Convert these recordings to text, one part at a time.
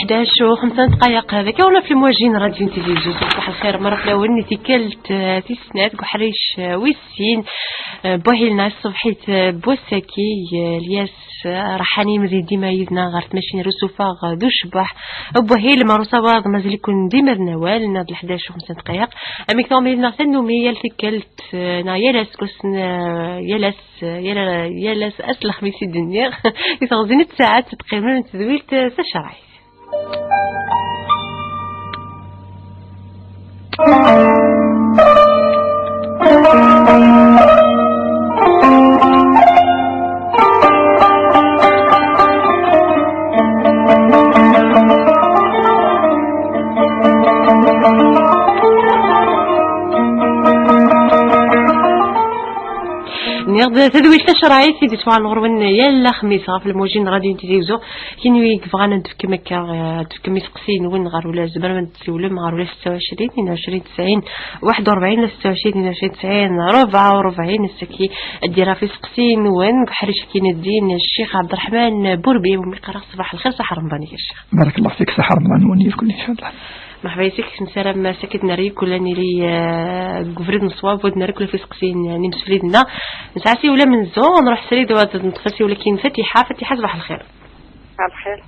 11 و5 دقائق هذاك ولا في المواجهين راديو تلفزيون. صباح الخير مرة الأول تيكلت تيسنات قحريش ويسين بوهيلنا صبحيت بوساكي الياس رحاني مزيد ديما يدنا غارت ماشين رسوفا ذو شباح بوهيل مروسا واغ مازال يكون ديما نوال ناض 11 و5 دقائق اميك نومي نغتنومي يلتكلت نا يالاس كوسن يالاس أسل خميس الدنيا يتغزين الساعات تقريبا تدويلت سشرعي نيغد تدويش تشرعي سيدي سواء الغروان يلا خميس في الموجين غادي نتيزو كينوي كفغانا ندفك مكا تفك مسقسين وين غار ولا زبر ما نتسولم غار ولا 26 22 90 41 26 22 90 44 السكي الديرا في سقسين وين حريش كاين الدين الشيخ عبد الرحمن بوربي ومقرا صباح الخير صحه رمضان يا شيخ. بارك الله فيك صحه رمضان وني الكل ان شاء الله. مرحبا يسك نسلم ساكت ناريك ولا نيري قفريد نصواب ود ناريك ولا في سقسين يعني مسفريدنا نسعسي ولا من زو نروح سريد ونتفسي ولكن فتيحة صباح الخير. صباح الخير.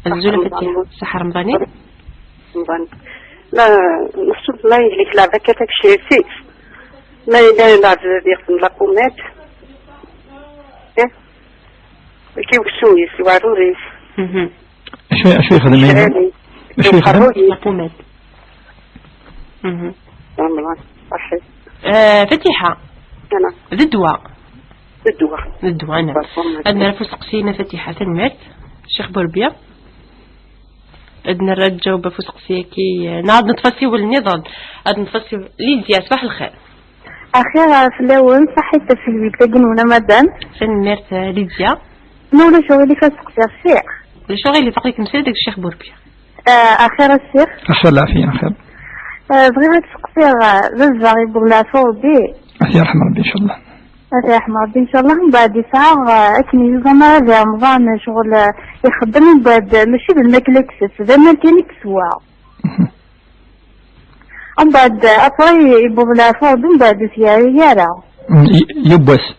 الزولة فتيحة صحة رمضاني. رمضان. لا نصب ما يجلك لعبة كتاك شيء ما يلا لعب يخدم لاكومات. كيف سويس وعروريس. شو يخدم شو يخدم؟ لاكومات. رمضان. فتيحة. أنا. ذي الدواء. نعم. عندنا نفس قسيمة فتيحة تنمت الشيخ بوربيا. عندنا الرجة وبفوسق كي نعد نتفسي والنضال عد نتفسي ليديا صباح الخير. أخيرا في الأول صحيت في البيت ولا مدام. تنمت ليديا. نولا شغلي فسق يا الشيخ. الشغل اللي فقيك مسيدك الشيخ بوربيا. أخيرا الشيخ. أخير العافية أخير. بغيت تسقسي زوج يقول لها فوضي. يرحم ربي إن شاء الله. يرحم ربي إن شاء الله. من بعد ساعة أكني زعما رمضان شغل يخدم من بعد ماشي بالماكلة كسس زعما كان كسوا. من بعد أطري يبغى لها فوضي من بعد سيارة. يبوس.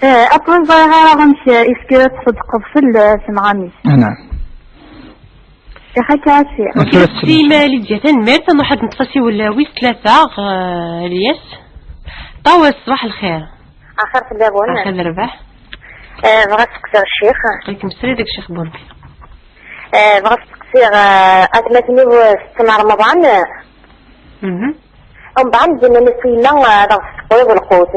أطري صغيرة غنمشي إسكيرت صدق في العاميس. نعم. يا خاكي عشي. سيما ليديا تنمرت نروح نتفسي ولا ويس ثلاثة الياس. طاوس صباح الخير. آخر في اللابون. آخر الرباح. بغيت تقصير الشيخ. عليكم السريدك الشيخ بوربي. بغيت تقصير أتمتني بستمع رمضان. بعد زمان نسينا دغ السقوي والقوت.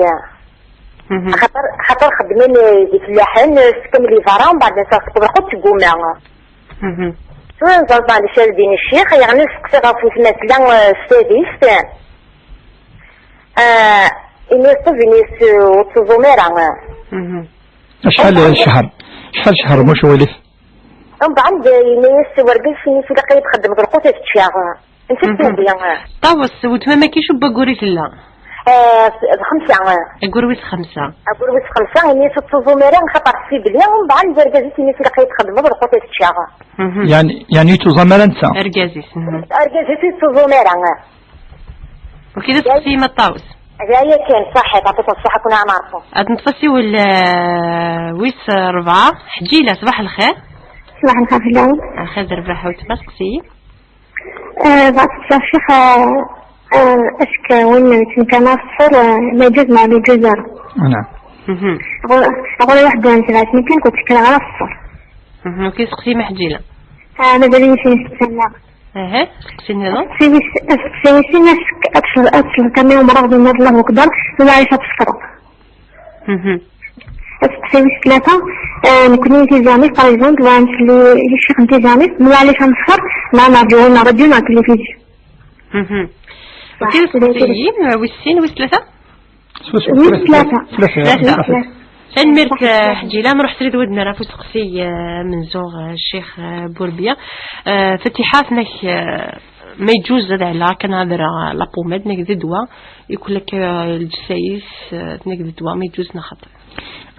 خاطر خدمين ديك اللحن سكملي فرا ومن بعد نسقط بالقوت تقوم. سواء زرطان لشالدين الشيخ يعني سقسي غافو في مثلا السادس. إنيس فينيس وتزوميرا. شحال شهر مش ولف. بعد إنيس ورقل فينيس ولا قيد خدم بالقوت تشياغ. انت تنبيا. طاوس وتماما كيشو بقوريت الله. 5. قرويت 5. قرويت 5 إنيس تزوميرا خطر في بليا ومن بعد ورقل فينيس ولا قيد خدم بالقوت تشياغ. يعني تزوميرا انت. أرجازيس. أرجازيس تزوميرا. وكذا تقسيمة طاوس. هي كان صحيح تعطيك الصحة كنا نعرفه. نتفسي ولا ويس 4 حجيلة صباح الخير. صباح الخير في الأول. خير رباح وتفسقسي. بعد الشيخ أشك وين كان الصفر ما يجوز مع الجزر. نعم. أقول واحد عن 3 ممكن كنت كان على الصفر. وكيف سقسي محجيلة. أنا بدي نسي نستنى. سقسيني هذا. سقسي نفسك أكثر كم يوم مرض النار له وقدر وما عرفت تفطر. سقسي 3 نكون انتظامي قريبا لانش اللي الشيخ انتظامي ما علاش نفطر ما نرجعونا رجعنا كل فيديو. وكيف سقسيين ويسين ويس 3. ويس 3. تنمرت حجيلة نروح تريد ودنا راه فسقسي من زوغ الشيخ بوربيا فتيحاتنا ما يجوز زاد على كنهضر لا بوماد نقد دواء يقول لك الجسايس نقد دواء ما يجوز نخاطر.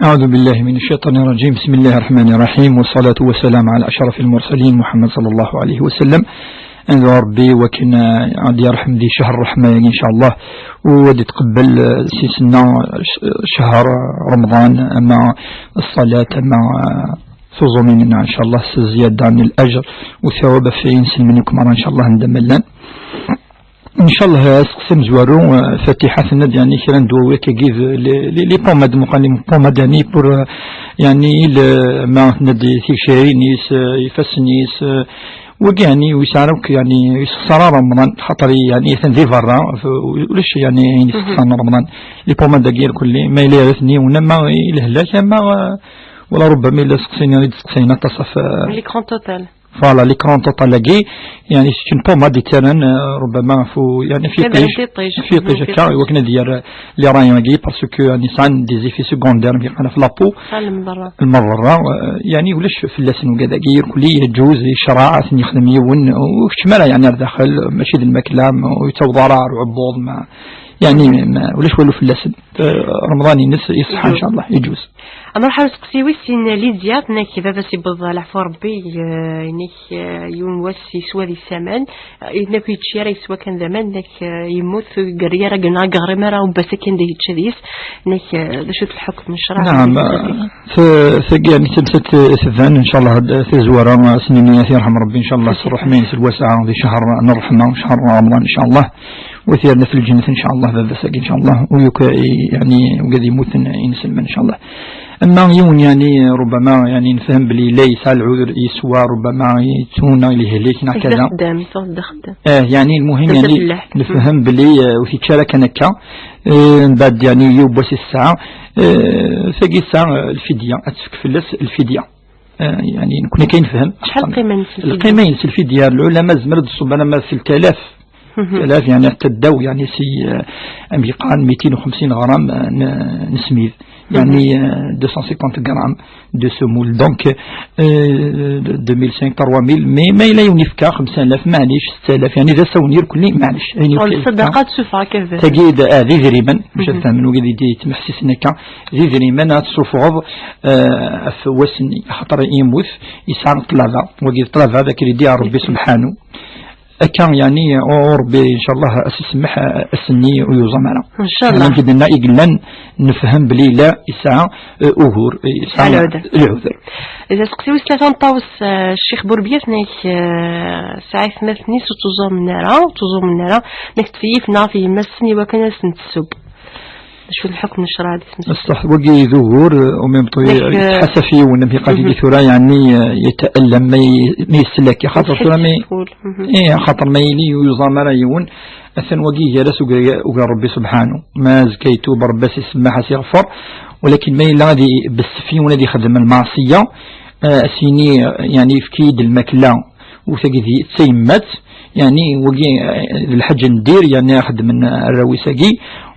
أعوذ بالله من الشيطان الرجيم. بسم الله الرحمن الرحيم، والصلاة والسلام على أشرف المرسلين محمد صلى الله عليه وسلم. أنذر ربي وكنا غادي يرحم ذي شهر الرحمة إن شاء الله، وغادي تقبل سيسنا شهر رمضان أما الصلاة مع صومنا إن شاء الله زيادة عن الأجر وثواب في إنسان منكم إن شاء الله ندملنا إن شاء الله. سقسم زوارو فاتحة الند يعني كيران دو كيف لي بوماد مقالي بوماد يعني بور يعني ما ندي تيشيري نيس يفسنيس ويعني ويسعرك يعني يسخسر رمضان خاطر يعني تنذي برا وليش يعني يسخسر رمضان لي بوماد داكير كلي ما إلا يرثني ونما الهلاك ما ولا ربما إلا سقسينا تصف ليكرون توتال فوالا ليكرون توتال لاكي يعني سي اون بوماد تيران ربما فو يعني في طيج هكا وكنا ديال لي رايون كي باسكو يعني سان دي زيفي سكوندير في لابو المضره يعني ولاش في اللسن وكذا كير كلي يجوز يشرع يخدم يون وشماله يعني داخل ماشي الماكله ويتوضرار وعبوض ما يعني ولاش والو في اللسن رمضان يصح ان شاء الله يجوز. أنا راح أسقسي وسين ليديا ناك بابا سيبض العفو ربي ناك يوم وسي سوا ذي الثمن ناك يتشير يسوا كان زمان ناك يموت قريه راقنا قهري مرا وباسا كان ديه تشديس ناك لشوت الحكم الشرع. نعم في يعني تمسة ثفان إن شاء الله في زوارة سنين يرحم ربي إن شاء الله الصروح مين في الوسعة في شهر الرحمة وشهر رمضان إن شاء الله وثيرنا في الجنة إن شاء الله بابا إن شاء الله يعني وقد يموت إنسان إن شاء الله. أما يون يعني ربما يعني نفهم بلي ليس العذر يسوى ربما يتون لهليك كذا يعني المهم يعني نفهم بلي وفي تشارك نكا بعد يعني يوبس الساعة فقي الساعة الفدية أتفك الفدية يعني كنا كاين نفهم شحال القيمة في الفدية العلماء زمرد صبنا ما في 3000 يعني حتى الدو يعني سي أمريكان 250 غرام نسميذ يعني 250 غرام دو سمول دونك 2500 3000 مي ما إلا يونيفكا 5000 معليش 6000 يعني إذا ساونير كلي معليش يعني الصدقات تشوفها كذا تجد ذي ذريما مش فاهم وقد يدي تمحسسنا كا ذي ذريما تصفوض في وسني خاطر يموت يسعى طلابا وقد طلابا ذاك اللي يدي ربي سبحانه كان يعني ربي إن شاء الله أسمح أسني ويوزمنا إن شاء الله كدنا يقلن نفهم بلي لا إساء أهور إساء العذر. إذا سقسي وسلاتون طاوس الشيخ بوربيات ناك ساعة مثني ستوزو من نارا ناك تفيفنا في مسني وكان سنتسب شو الحكم الشرعي الصح وقي ظهور وميمطو يتحسفي ونبي قاعد ثورة يعني يتألم ما يسلك خاطر ثورة ما خاطر ما يلي ويزامر يون أثن وقي جلس وقال ربي سبحانه ما زكيتو بربس يسمح سيغفر ولكن ما يلا غادي بالسفي ونادي خدم المعصية سيني يعني في كيد المكلا وثقي تسيمت يعني وقي الحج ندير يعني أخذ من الرويساقي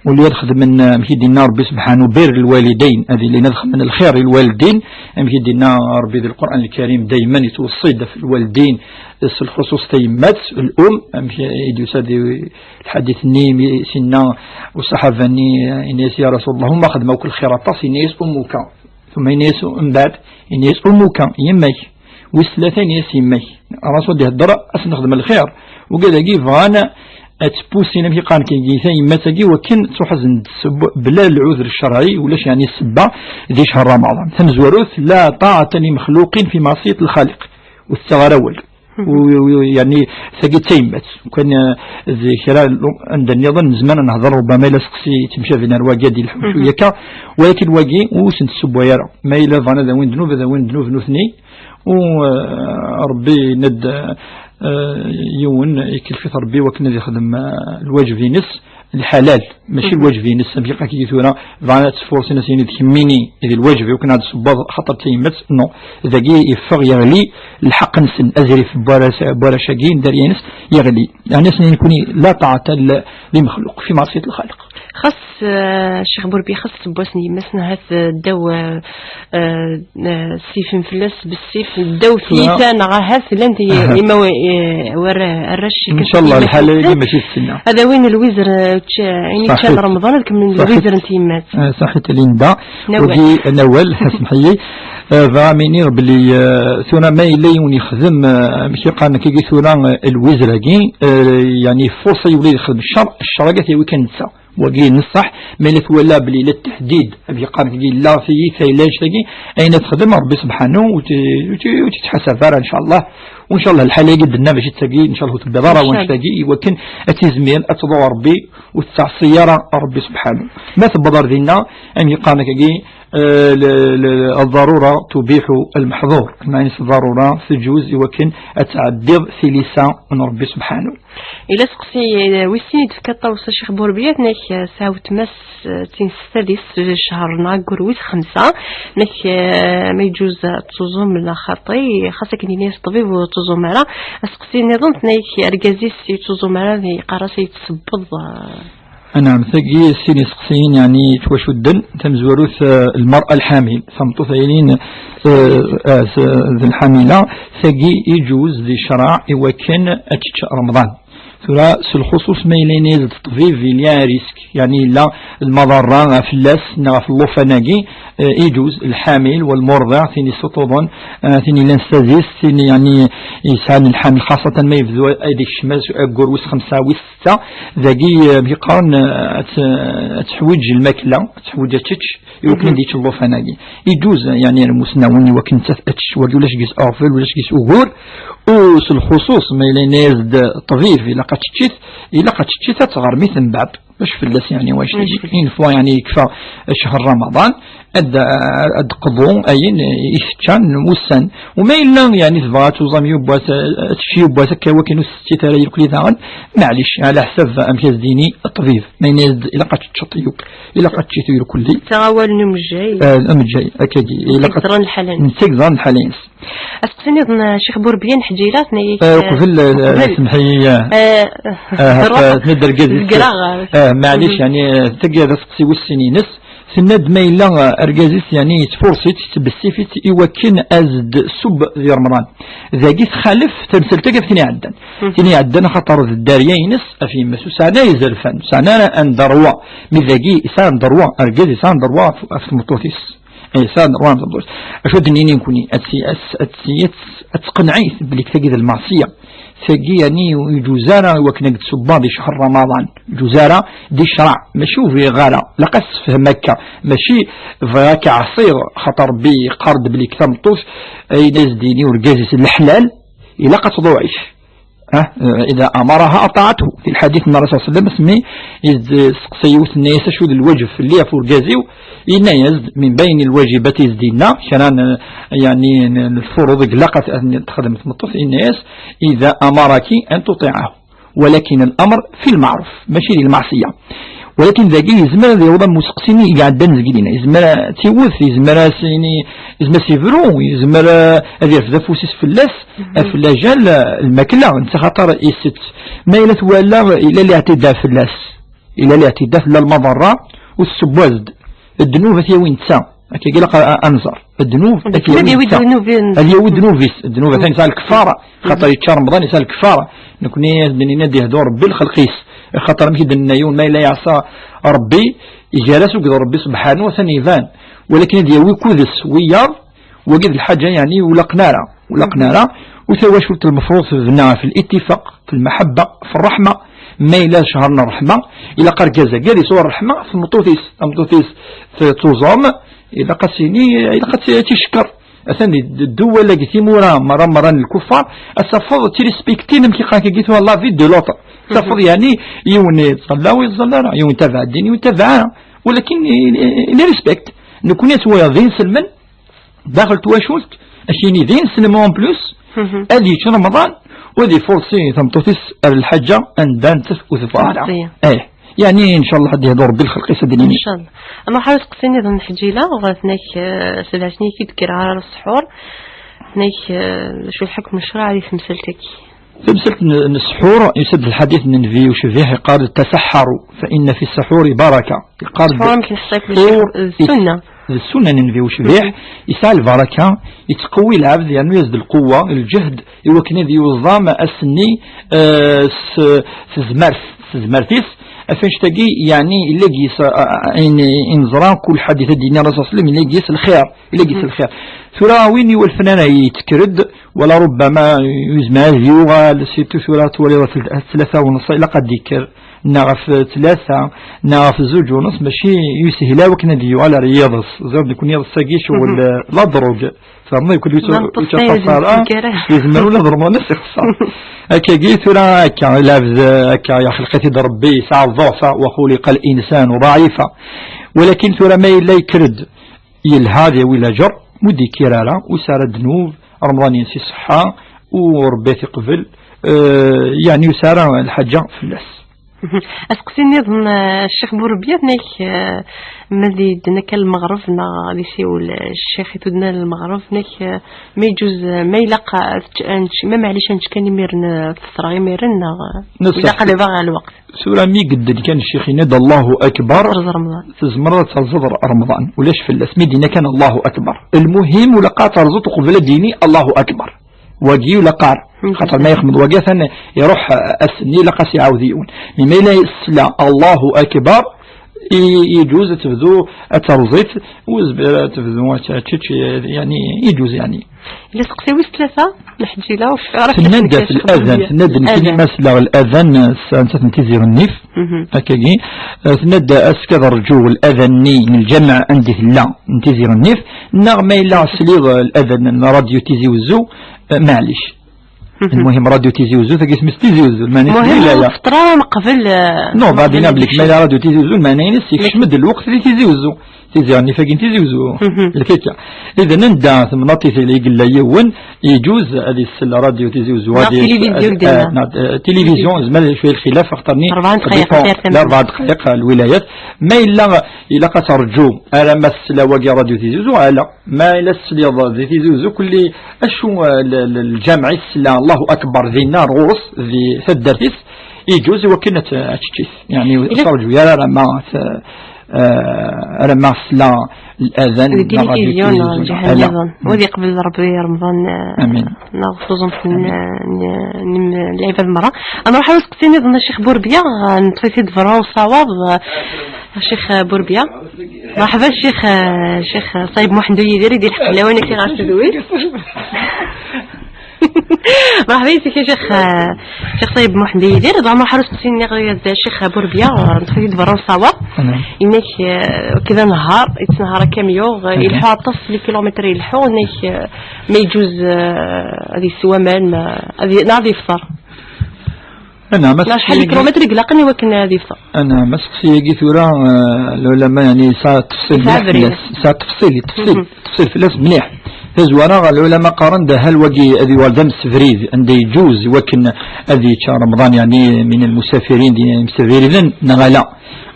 واللي يدخل من مهدينا ربي سبحانه بر الوالدين هذه اللي ندخل من الخير الوالدين مهدينا ربي ذي القرآن الكريم دائما يتوصي في الوالدين الخصوص تيمات الأم يدي الحديث النيم سنة والصحابة إنيس يا رسول الله هم أخذ موك الخيرات إنيس أمك ثم إنيس من بعد إنيس أمك يمك والثلاثين يس يمك الرسول ده الدرا أسنخدم الخير وقال كيف أنا أتبوسينا في قان كي يمتاجي وكن تحزن بلا العذر الشرعي ولاش يعني السبة ذي شهر رمضان تنزوروث لا طاعة لمخلوق في معصية الخالق والثغرول ويعني ثقي تيمت وكان ذي خلال عند النظام زمان نهضر ربما إلا سقسي تمشى في الواقع ديال الحوشوية ولكن واقي وسنت السبوة يرى ما إلا ظن ذا وين دنوب ذا وين دنوب نوثني وربي ند يون يكلف ربي وكنا يخدم الواجب في نص الحلال ماشي الواجب في نص بيقى كي ثورة ضعنات فرص ناس يعني تهمني إذا الواجب يكون هذا الصباط خطر تيمت نو إذا جي يفغ يغلي الحق نسن أزري في بولا شاقين دار ينس يغلي يعني نسن يكوني لا طاعة لمخلوق في معصية الخالق. خاص الشيخ بوربي خاص بوسني مسنا هات الدو السيف مفلس بالسيف الدو ثيتان غاهات لانتي إما ورا الرش إن شاء الله الحالة اللي ماشي السنة هذا وين الوزر يعني كان رمضان كمل الوزر انتيمات صحيت ليندا ودي نوال اسمحي فامينير بلي ثونا ما يلي يخدم ماشي قالنا كي ثونا الوزراكي يعني فرصه يولي يخدم الشر قالت وي نسى وكي نصح ملي ولا بلي للتحديد في قام كي لا في ثيلاش تاكي اين تخدم ربي سبحانه وتتحسب ان شاء الله وان شاء الله الحاله قدنا باش تلاقي ان شاء الله تبدا ضرا وان تلاقي ولكن اتزمير اتضوى ربي وتعصيرا ربي سبحانه ما تبضر دينا ام قام كي الضرورة تبيح المحظور معنى الضرورة تجوز ولكن أتعدد في لسان من ربي سبحانه إلا سقسي ويسيد في كطاوس الشيخ بوربيات ناك ساو تمس تنستدس شهر ناقر ويس 5 ناك ما يجوز تزوم لخطي خاصة كني ناس طبيب وتزوم على سقسي نظن ناك أرجازيس تزوم على قراسي تسبض نعم ثقي السيني سقسين يعني توشدن تمزوروث المرأة الحامل ثمطو ثيلين ذي الحاملة ثقي يجوز ذي شرع وكان أتش رمضان ثلا الخصوص ما يلينيز التطبيب في ريسك يعني لا المضرة في اللاس في اللوفاناكي يجوز الحامل والمرضع ثاني سطوضن ثاني لانستازيس ثاني يعني يسعى الحامل خاصة ما يفذو أيدي الشمس أقر ويس 5 ويس 6 ذاكي بيقارن تحويج الماكلة تحويج تتش يمكن ديتش اللوفاناكي يجوز يعني المسناوني وكن تتش ولاش كيس أغفل ولاش كيس أغور وس الخصوص ما يلينيز طبيب إلا قد تشتيت تغرمي من بعد باش فلاس يعني واش إن فوا يعني يكفى شهر رمضان أد قضو أين يفتشان موسان وما إلا يعني تبغى توزام يبغى تشي يبغى كواكن وستي ترى يركلي ثان معليش على حساب أمكاز ديني الطبيب ما ينزل إلا قد تشطيوك إلا قد تشتي يركلي تغاول النوم الجاي الجاي أكيد إلا قد تكزران الحلال تكزران الحلال أسقسني ظن شيخ بوربيان حجيرات نيك قبل سمحي ندر جزء معليش يعني تلقى هذا سقسي والسنينس سند ما إلا أرجازيس يعني تفرصيت تبسيفيت إوكن أزد سب في رمضان ذاكي تخالف تمثل تقف ثاني عدن خطر الداريينس في مسو سانا يزرفان سانا أن دروا من ذاكي إسان دروا أرجازي إسان دروا في مطوثيس إنسان روان تبص أشو دنيني نكوني أتقنعي بلي تجد المعصية ثقي يعني يجوزارا وكنا تسبا دي شهر رمضان جوزارا دي شرع ماشي في غالا لقس في مكة ماشي فراك عصير خطر بي قرد بلي كتام طوف أي ناس ديني ورقازيس الحلال إلا قد ضعيف إذا أمرها أطاعته في الحديث النبي صلى الله عليه وسلم اسمي إذ سقسيوث الناس شو الوجب اللي يفور جازيو ينايز من بين الواجبات يزدينا كان يعني الفروض لقت أن تخدم مطف الناس إذا أمرك أن تطيعه ولكن الأمر في المعروف ماشي للمعصية ولكن ذاكي يزمر يوضا مسقسيني قاعد دنزقلينا يزمر تيوث يزمر سيني يزمر سيفرو يزمر هذه فوسيس فلاس فلاجال الماكلة انت خاطر يست ما إلا تولى إلا الاعتداء فلاس إلا الاعتداء لا المضرة والسبوازد الدنوب هي وين تسا كي قال أنظر الدنوب اليهود دنوفيس الدنوب ثاني سال الكفارة خاطر يتشار رمضان يسال الكفارة نكوني دنينا دي هدور بالخلقيس خاطر مكي دنيون ما لا يعصى ربي يجالس وقد ربي سبحانه وثاني فان ولكن ديوي كودس ويار وقد الحاجة يعني ولا قنارة وثوا شرط المفروض في الاتفاق في المحبة في الرحمة ما إلا شهرنا الرحمة إلا قرقازة قال صور الرحمة في المطوثيس في توزوم إلا قسيني إلا قد تشكر أثني الدول اللي تيمورا مرة الكفار أصفض تريسبكتين مكي قاكي قيتوا الله في دولوطا صفض يعني يون تصلى ويصلى يون تبع الدين ويتبعها ولكن ريسبكت نكون يسوي ذين سلمن داخل تواشولت أشيني ذين سلمون بلوس أدي رمضان ودي فرصي ثمتوثيس الحجة أن دانتس وثفارة يعني إن شاء الله حد يهدور بالخلق يسدني إن شاء الله أما حاول تقصيني ضمن حجيلة وغاثناك سلعتني كي تكير على السحور ناك شو الحكم الشرعي في مسلتك تمثلت السحور يسد الحديث من في وشفيه قال تسحروا فإن في السحور بركة. قال السنة ننفي وشبيح يسعى البركة يتقوي العبد يعني يزد القوة الجهد يوكن ذي يوظام السني سزمرتيس أفنش تجي يعني اللي جيس إنزران كل حديث الدين الرسول صلى الله عليه وسلم اللي جيس الخير اللي جيس الخير ثرى وين والفنان يتكرد ولا ربما يزمع يوغال سيتو ثرى تولي 3:30 إلا قد ذكر نعرف 3 نعرف 2:30 ماشي يسهلا وكنا ديو على رياضس زاد يكون يض ساقيش ولا لا دروغ فما يكون يتصار يزمروا لا ضربوا نفس خصار هكا جيت ولا هكا لابز هكا يا خلقتي ربي ساعة ضعفة وخلق الإنسان ضعيفا ولكن ثورة ما إلا يكرد يلهادي ولا جر مدي كرارة وسار الذنوب رمضان ينسي الصحة وربيتي قبل يعني يسار الحاجة في الناس. أسقسي نظن الشيخ بوربيا نيك مازي دنا كان المغرب نا ليسيو الشيخ يتودنا المغرب نيك ما يجوز ما يلقى ما معليش انت كان يميرن فطرة يميرن يلقى لي باغي الوقت سورة مي قد كان الشيخ ينادى الله أكبر تزمرة تزدر رمضان ولاش في الاسم دينا كان الله أكبر المهم ولقى ترزط قبل ديني الله أكبر واجي لقار خاطر ما يخمد واجي ثاني يروح السني لقى يعاوديون مما لا يسلا الله أكبر يجوز تبدو الترزيت وزبير تبدو يعني يجوز يعني إلا سقسيوي 3 نحجي لا تنادى في الأذان تنادى كلمة سلا الأذان سانسات نتيزير النيف هكاكي تنادى أسكذا رجوع الأذاني من الجمع عندي لا نتيزير النيف نغمة إلا سليغ الأذان راديو تيزي وزو معليش المهم راديو تيزي وزو ثقيس مستيزي وزو المهم فترة قبل نو بعدين قبلك ما راديو تيزي وزو المعنى ينسيك شمد الوقت اللي تيزي وزو تيزي يعني فاقين تيزي وزو الكيكا إذا نندع ثم نطيث اللي يقول لي يون يجوز هذه السلة راديو تيزي وزو تلفزيون زمان شوية الخلاف اختارني 4 دقائق 4 دقائق الولايات ما إلا ترجو أنا ما السلة واقع راديو تيزي وزو ألا ما إلا السلة تيزي وزو كل أشو الجامع السلة الله أكبر ذي النار غرس ذي ثدرتيس يجوز وكنت أتشتيس يعني ترجو يا رمى سلا الأذان التلفزيون جهنم وذي قبل ربي رمضان أمين خصوصا في لعبة المرأة أنا راح أسقسيني ظن الشيخ بوربيا نتفيد فرا وصواب الشيخ بوربيا مرحبا الشيخ صايب محمد يدير يدير حق لوين كي غاسدوي مرحبا بك يا شيخ صايب محمد يدير ضعنا حرس سيني غير الشيخ بوربيا نتفيد فرا وصواب إنك كذا نهار يتنهار كاميو يلحق تصل كيلومتر يلحق إنك ما يجوز هذه السوامان هذه نادي يفطر أنا ما شحال كيلومتر يقلقني وكن هذه يفطر أنا ما سقسي ثورة العلماء يعني ساعة تفصيل في الناس مليح فزوانا العلماء قارن ده هل وجي أذي والدم سفريد عندي يجوز وكن أذي شهر رمضان يعني من المسافرين دي مسافرين نغلا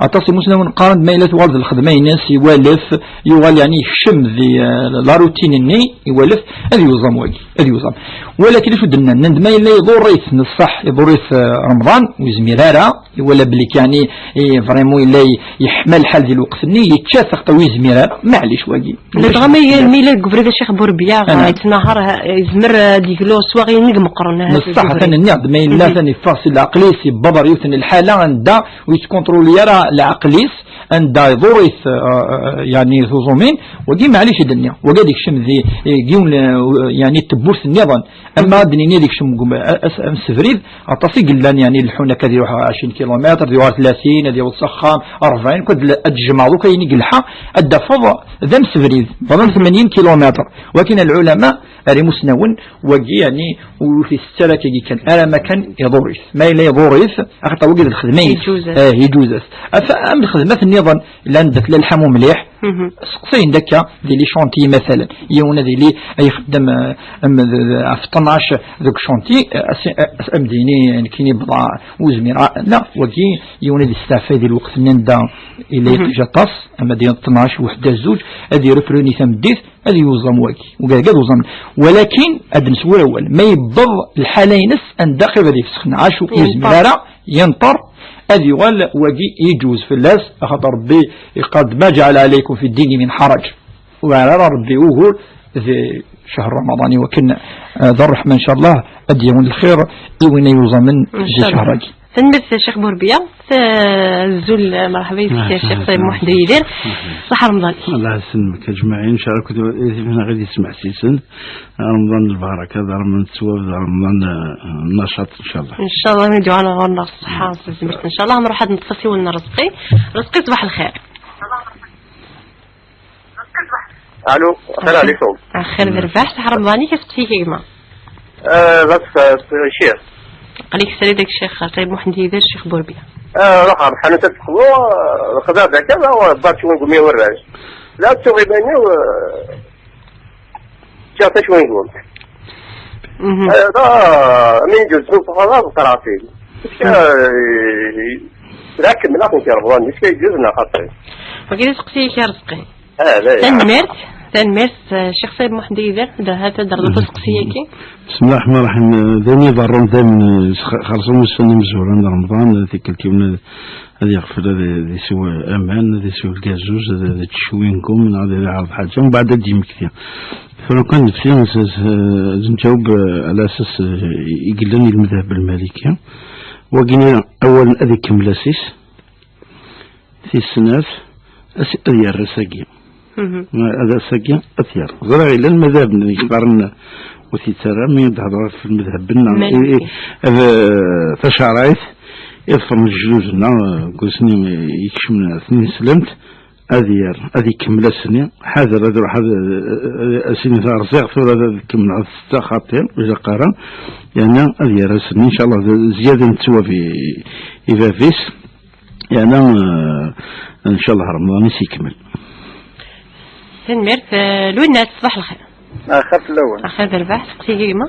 أتصل مسلم قارن ما إلى والد الخدمة الناس يوالف يوال يعني يشم ذي لا روتين الني يوالف أذي يوزم وجي أذي يوزم ولكن شو دنا نندم إلا يضر ريث نصح يضر ريث رمضان ويزميرارا ولا بليك يعني فريمو إلا يحمل حال ذي الوقت الني يتشاثق تويز ميرارا معليش وجي الغمي الميلاد قبل الشيخ بوربيا يتنهار يزمر ديكلو سواغي نجم قرنا نصح ثاني النعد ما إلا ثاني فاصل العقليس يبضر يوثن الحالة عند ويتكونترول يرى العقليس عند يضوريث يعني ثوزومين وجي معليش الدنيا وقاد يكشم ذي جيون يعني تبورس النظام أما دني نيدك شم سفريد أتصيق لان يعني الحونة كذي يروح 20 كيلومتر ديوار 30 ديوار سخام 40 كد أتجمعوا كي نقلحا أدى فضا ذم سفريد فضل 80 كيلومتر ولكن العلماء مسنون وجي يعني وفي السلة كي كان أنا ما كان يضوريث ما إلا يضوريث أخطأ وجد الخدمين يجوز أفهم الخدمات نظن لاندت للحمو مليح سقسين دكا دي لي شونتي مثلا يونا دي لي يخدم في 12 ذوك شونتي امديني يعني كيني بضع وزميرا لا وكي يونا دي استعفى دي الوقت نندا الى جاطاس اما دي 12 وحده زوج هذه رفروني ثمديث هذه يوزم واكي وقاعد وزم ولكن اد نسول اول ما يبض الحالينس ان داخل هذه فسخ عاشو وزميرا ينطر هذه غال وجي يجوز في الناس خاطر ربي قد ما جعل عليكم في الدين من حرج وعلى ربي وهو في شهر رمضان وكنا ذا الرحمة إن شاء الله أديون الخير وين يوزمن في شهرك تنمس الشيخ بوربيا الزول مرحبا بك يا شيخ طيب محمد يدير صحة رمضان الله يسلمك أجمعين إن شاء الله كنت هنا غادي يسمع سيسن رمضان البركة رمضان الثواب رمضان النشاط إن شاء الله إن شاء الله ندعو على غير الصحة إن شاء الله نروح نتصل ولنا رزقي صباح الخير الو السلام عليكم خير برفاح صحة رمضاني كيسقسيك يا جماعة بس الشيخ عليك سيدك الشيخ طيب محمد يدير الشيخ بوربيا راح حنا تدخلوا خذا كذا وبارك شوي نقول وراج لا تسوي بيني و جات شوي نقول هذا من جزء فهذا قراتي لكن من اخو رمضان مش جزنا خاطر وكذا تسقسيك يا رزقي لا تنمرت الشيخ طيب محمد يدير هذا درجة تسقسيكي بسم الله الرحمن الرحيم ذاني ضرم دائما خلصوا مستني مزور عند رمضان ذيك الكلمة هذه يغفر هذا سوى أمان هذا سوى الجازوز هذا تشوينكم من هذا عرض حاجة ومن بعد ديم كثير فلو كان نفسي نجاوب على أساس يقلني المذهب المالكي وقلنا أولا هذه كملاسيس في السنات أذي الرساقية هذا ساقية أثير زرع إلى المذهب يقارن وثيترى من يدهر في المذهب بنا فشعرات يظفر من الجلوزنا قلسني يكشمنا اثنين سلمت هذه كملة سنة هذا سنة رزاق ثورة هذا كملة ستة خاطر وإذا قارن يعني هذه رسني إن شاء الله زيادة نتسوى في إفافيس يعني إن شاء الله رمضان يكمل تنمرت لونات صباح الخير خف الأول خير بالبحث سقسي كيما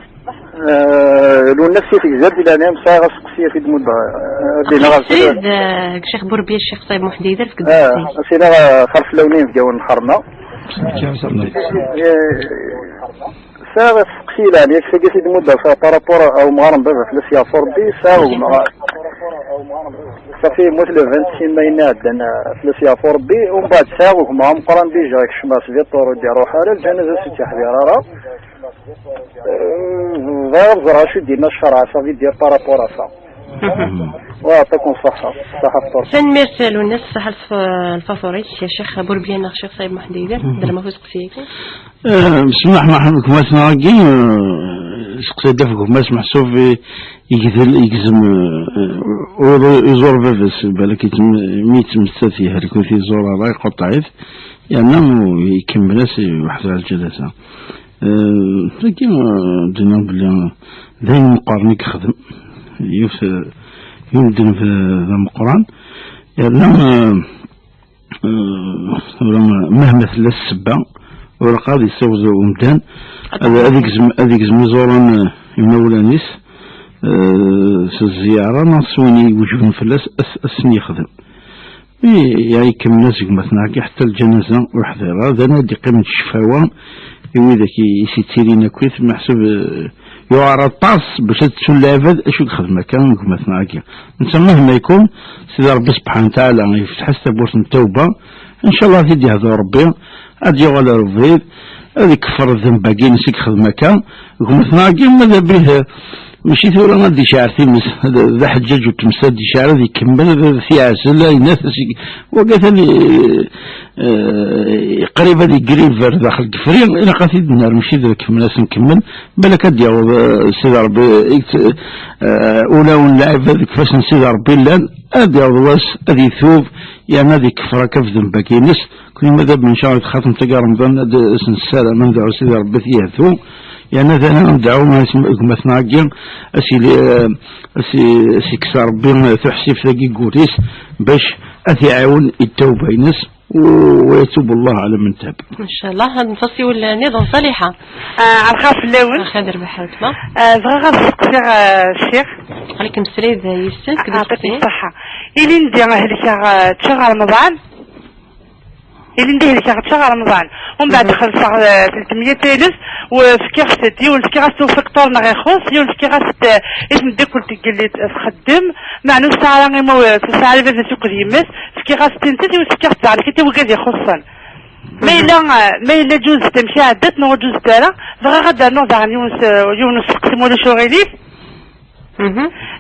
لون نفسي في جزر بلا نام ساعة سقسية في دمود دينا سيد الشيخ بوربيا الشيخ طيب محمد يدير في سينا خرف لونين في جو الحرمة ساعة سقسية يعني يكفي في دمود بارابورا أو مغارم بابا في السيا فوربي ساعة صافي مثل 26 ماينات أنا في السيا فوربي ومن بعد ساعة وهم قران ديجا كشماس فيطور ديالو حالة الجنازة ستي حبيرارا غير زرع شو دينا الشرع صافي ديال بارابورا صا ويعطيكم الصحة فطور تنمرت لوناس صحة الفافوريت يا شيخ بوربيا الشيخ طيب محمد يدير دابا ما فوز قسيكي بسم الله الرحمن الرحيم كما سنراكي سقسي دافكم ما سمح سوف يجزم يزور بابس بالك ميت مستثي هلكو في زور الله يقطعيت يعني يكمل واحد على الجلسة لكن الدنيا بلي دايما مقارني كخدم يمدن في المقران يعني مهما ثلاث سبع ولا قاضي يسوز ومدان هذيك زمزورا يمولانيس الزيارة نصوني وجههم فلاس أسني يخدم يعني كم ناس مثلا حتى الجنازة وحضرها ذا نادي قيمة الشفاوة يويدك يسيتيرين كويس محسوب يعرض طاس باش تسول العباد اشو الخدمة كان مثلا كي نسمى مهما يكون سيدي ربي سبحانه وتعالى يفتح سبورت التوبة ان شاء الله تدي هذا ربي ادي ولا رفيد هذه كفر الذنب باقي نسيك خدمة كان مثلا كي ماذا به ماشي ثورة غادي شعر تيمس هذا حجاج وتمساد دي شعر هذه كمل هذا في عسل الناس وقالت لي قريبة دي قريب داخل الكفرين إلى قصيد النار ماشي ذاك الناس نكمل بالك هادي سيد ربي أولى ونلعب هذيك فاش نسيد ربي لان هادي واش هادي ثوب يعني هادي كفرة كفذن باكي نس كل ماذا من شهر خاتم تلقى رمضان اسم السالة من دعو سيد ربي فيها ثوب يعني هذا ندعو ما اسمكم مثلا كين اسي كسر ربي تحسي في ذاك كوريس باش أتعاون التوبة ينس ويتوب الله على من تاب ان شاء الله. هاد نفصي ولا نظام صالحه عرخاف الاول خادر بحالتما بغا غنسقسي الشيخ عليكم السريد يسلك يعطيك الصحه الى ندير هلك تشهر رمضان اللي ندير لك شهر رمضان ومن بعد خلص 300,000 وفكي خصتي والفكي غاستو فكتور نغي خص والفكي غاست اسم ديكول تقلي تخدم مع نو ساعه غير مو في الساعه اللي في سوق ديمس فكي غاست انت والفكي غاست عليك انت وكادي خصا ما الا جوز تمشي عدت نو جوز تالا بغا غدا نوض عن يونس قسمو لي شغلي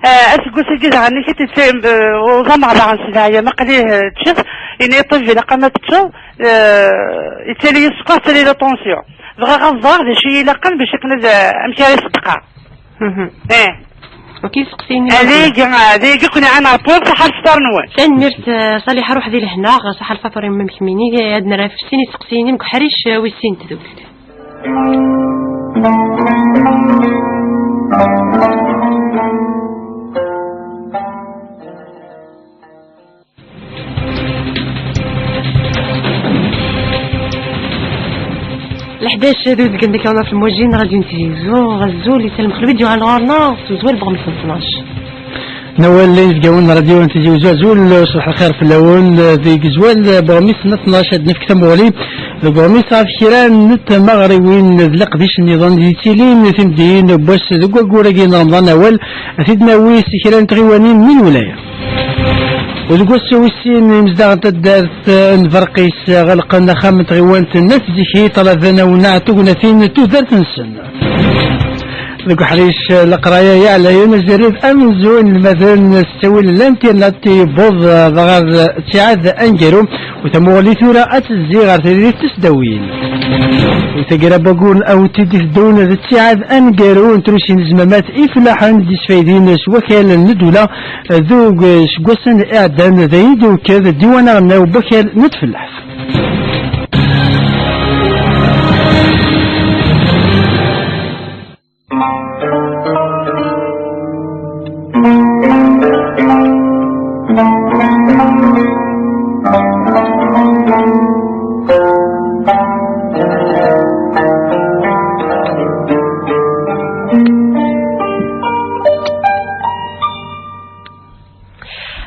اسكو سجل عني كي تسام وزمع بعض السلايا ما قليه تشوف إن يطفي لقمة تشوف يتالي يسقط تالي لا طونسيون بغا غنظر ذا شي لقن باش كنا امشي على صدقه وكيف سقسيني هذيك كنا انا بور صح الفطار نوال كان مرت صالحه روح ذي لهنا صح الفطر ما مكميني عندنا راه في السين تسقسيني مكحريش ويسين تذوقت ال11 دوز عندك انا في الموجين راديو تلفزيون غزول يسلم خلبي ديال الغارنا زوال بغم 12 نوال اللي يزقون راديو تلفزيون زول صباح الخير في اللون ذي زوال بغميس 12 هاد نفك تمولي بغميس عارف كيران نت مغربيين لقديش النظام ديتيلين تمدين باش ذوك كوراكين رمضان اول سيدنا ويس كيران تغيوانين من ولايه وذوك السويسين مزدغت الدارت نفرقيس غلقنا خامة غيوانت الناس زيكي طلبنا ونعتو نثين تودرت نسن ذوك حريش القراية يعلى ينزريد أمن زون المثل استوي الانترنت بوض ضغط تعاد أنجرو وتمولي ثورة أتزيغر تريد تسدوين وتقرب بقول أو تدف دون التعاد أنجرو انتروشي نزمامات إفلاحا ديسفايدين وكال الندولة ذوق شقوسن إعدام ذايد وكذا ديوانا غناو بكال نتفلح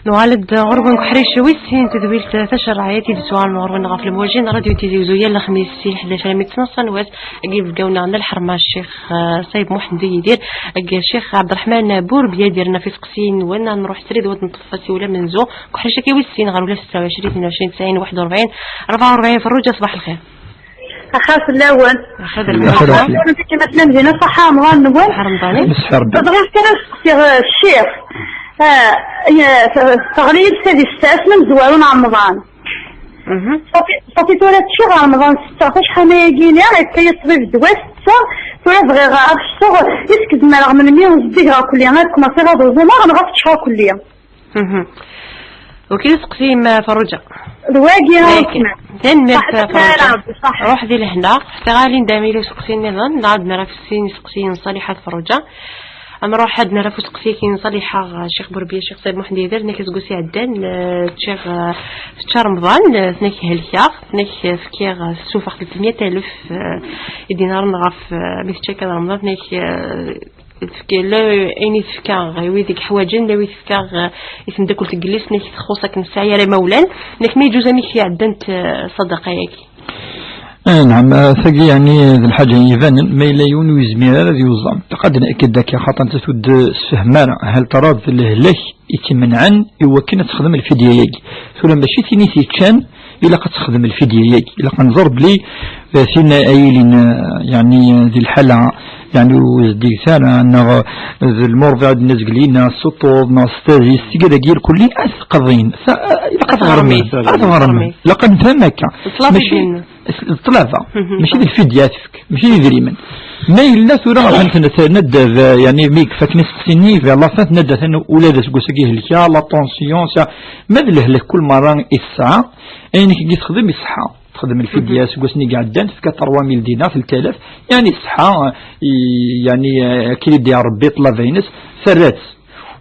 نوالد غربا كحريش ويسين تدويل تشر عياتي بسؤال غربا غاف المواجين راديو تيزيوزو يلا خميس السي 11 ميتنا سنوات اجيب قونا عند الحرمه الشيخ صايب محمد يدير الشيخ عبد الرحمن بوربيا ديرنا في سقسين وانا نروح سريد ونطفسي ولا منزو كحريش كي ويسين غير ولا 26 22 90 41 44 في الرجا. صباح الخير أخاف الأول خير الموضوع كما تنمزينا صحة رمضان نقول رمضاني تبغي كان الشيخ تغليب سادي الساس من زوارون رمضان صافي تولى تشي رمضان 16 حنايقيني غير يطبيب دواء 6 تولى بغي غا الشغل يسكت ما رغم من 100 غا كليا غتكون في غا دوزوما غنغا تشحا كليا وكي تقسيم فرجة رواقي تنمرت روح ذي لهنا حتى غالي نداميلو سقسين نظن نعاد نرافسين سقسين صالحة فرجة أما روح حد نرافو سقسيكين صالحة شيخ بربية شيخ صايب محمد يدير ناك سقسي عدان شيخ في شهر رمضان ثناك هالكياغ ثناك فكيغ سوفر 300,000 دينار نغاف مثل رمضان ثناك فكي لا أيني فكا غيوي ذيك حواجن لا ويفكا اسم داكل تجلس ناك تخوصك نسعي على مولان ناك ما يجوز ميكي عدنت صدقة ياكي نعم ثقي يعني ذي الحاجة يبان ما إلا يون ويزمير هذا يوزم قد نأكد ذاك خاطر تسود سفهمانا هل ترى الهلاك يتمنعن يوكلنا تخدم الفدية ياكي ثم ماشي تيني تيتشان إلا قد تخدم الفدية ياكي إلا قنظر بلي ثينا أيلين يعني ذي الحالة يعني وزدي ثانا أن المرضع الناس قلينا السطوض ناس تاجي استيقاظ غير كلي أثقضين لقد غرمي لقد فهمك ماشي الطلافة ماشي ذي الفدياتك ماشي ذي ذريمن ما إلا ثورة غنت ندى يعني ميك فاكنس سني في الله فات ندى ثانو ولادة قوسكيه الكيا لا طونسيون ما ذي له كل مرة الساعة أينك جيت تخدم الصحة تخدم الفدية سقوسني قاعدان في 4000 دينار في 3000 يعني الصحة يعني كي يدي ربي طلع فينس فرات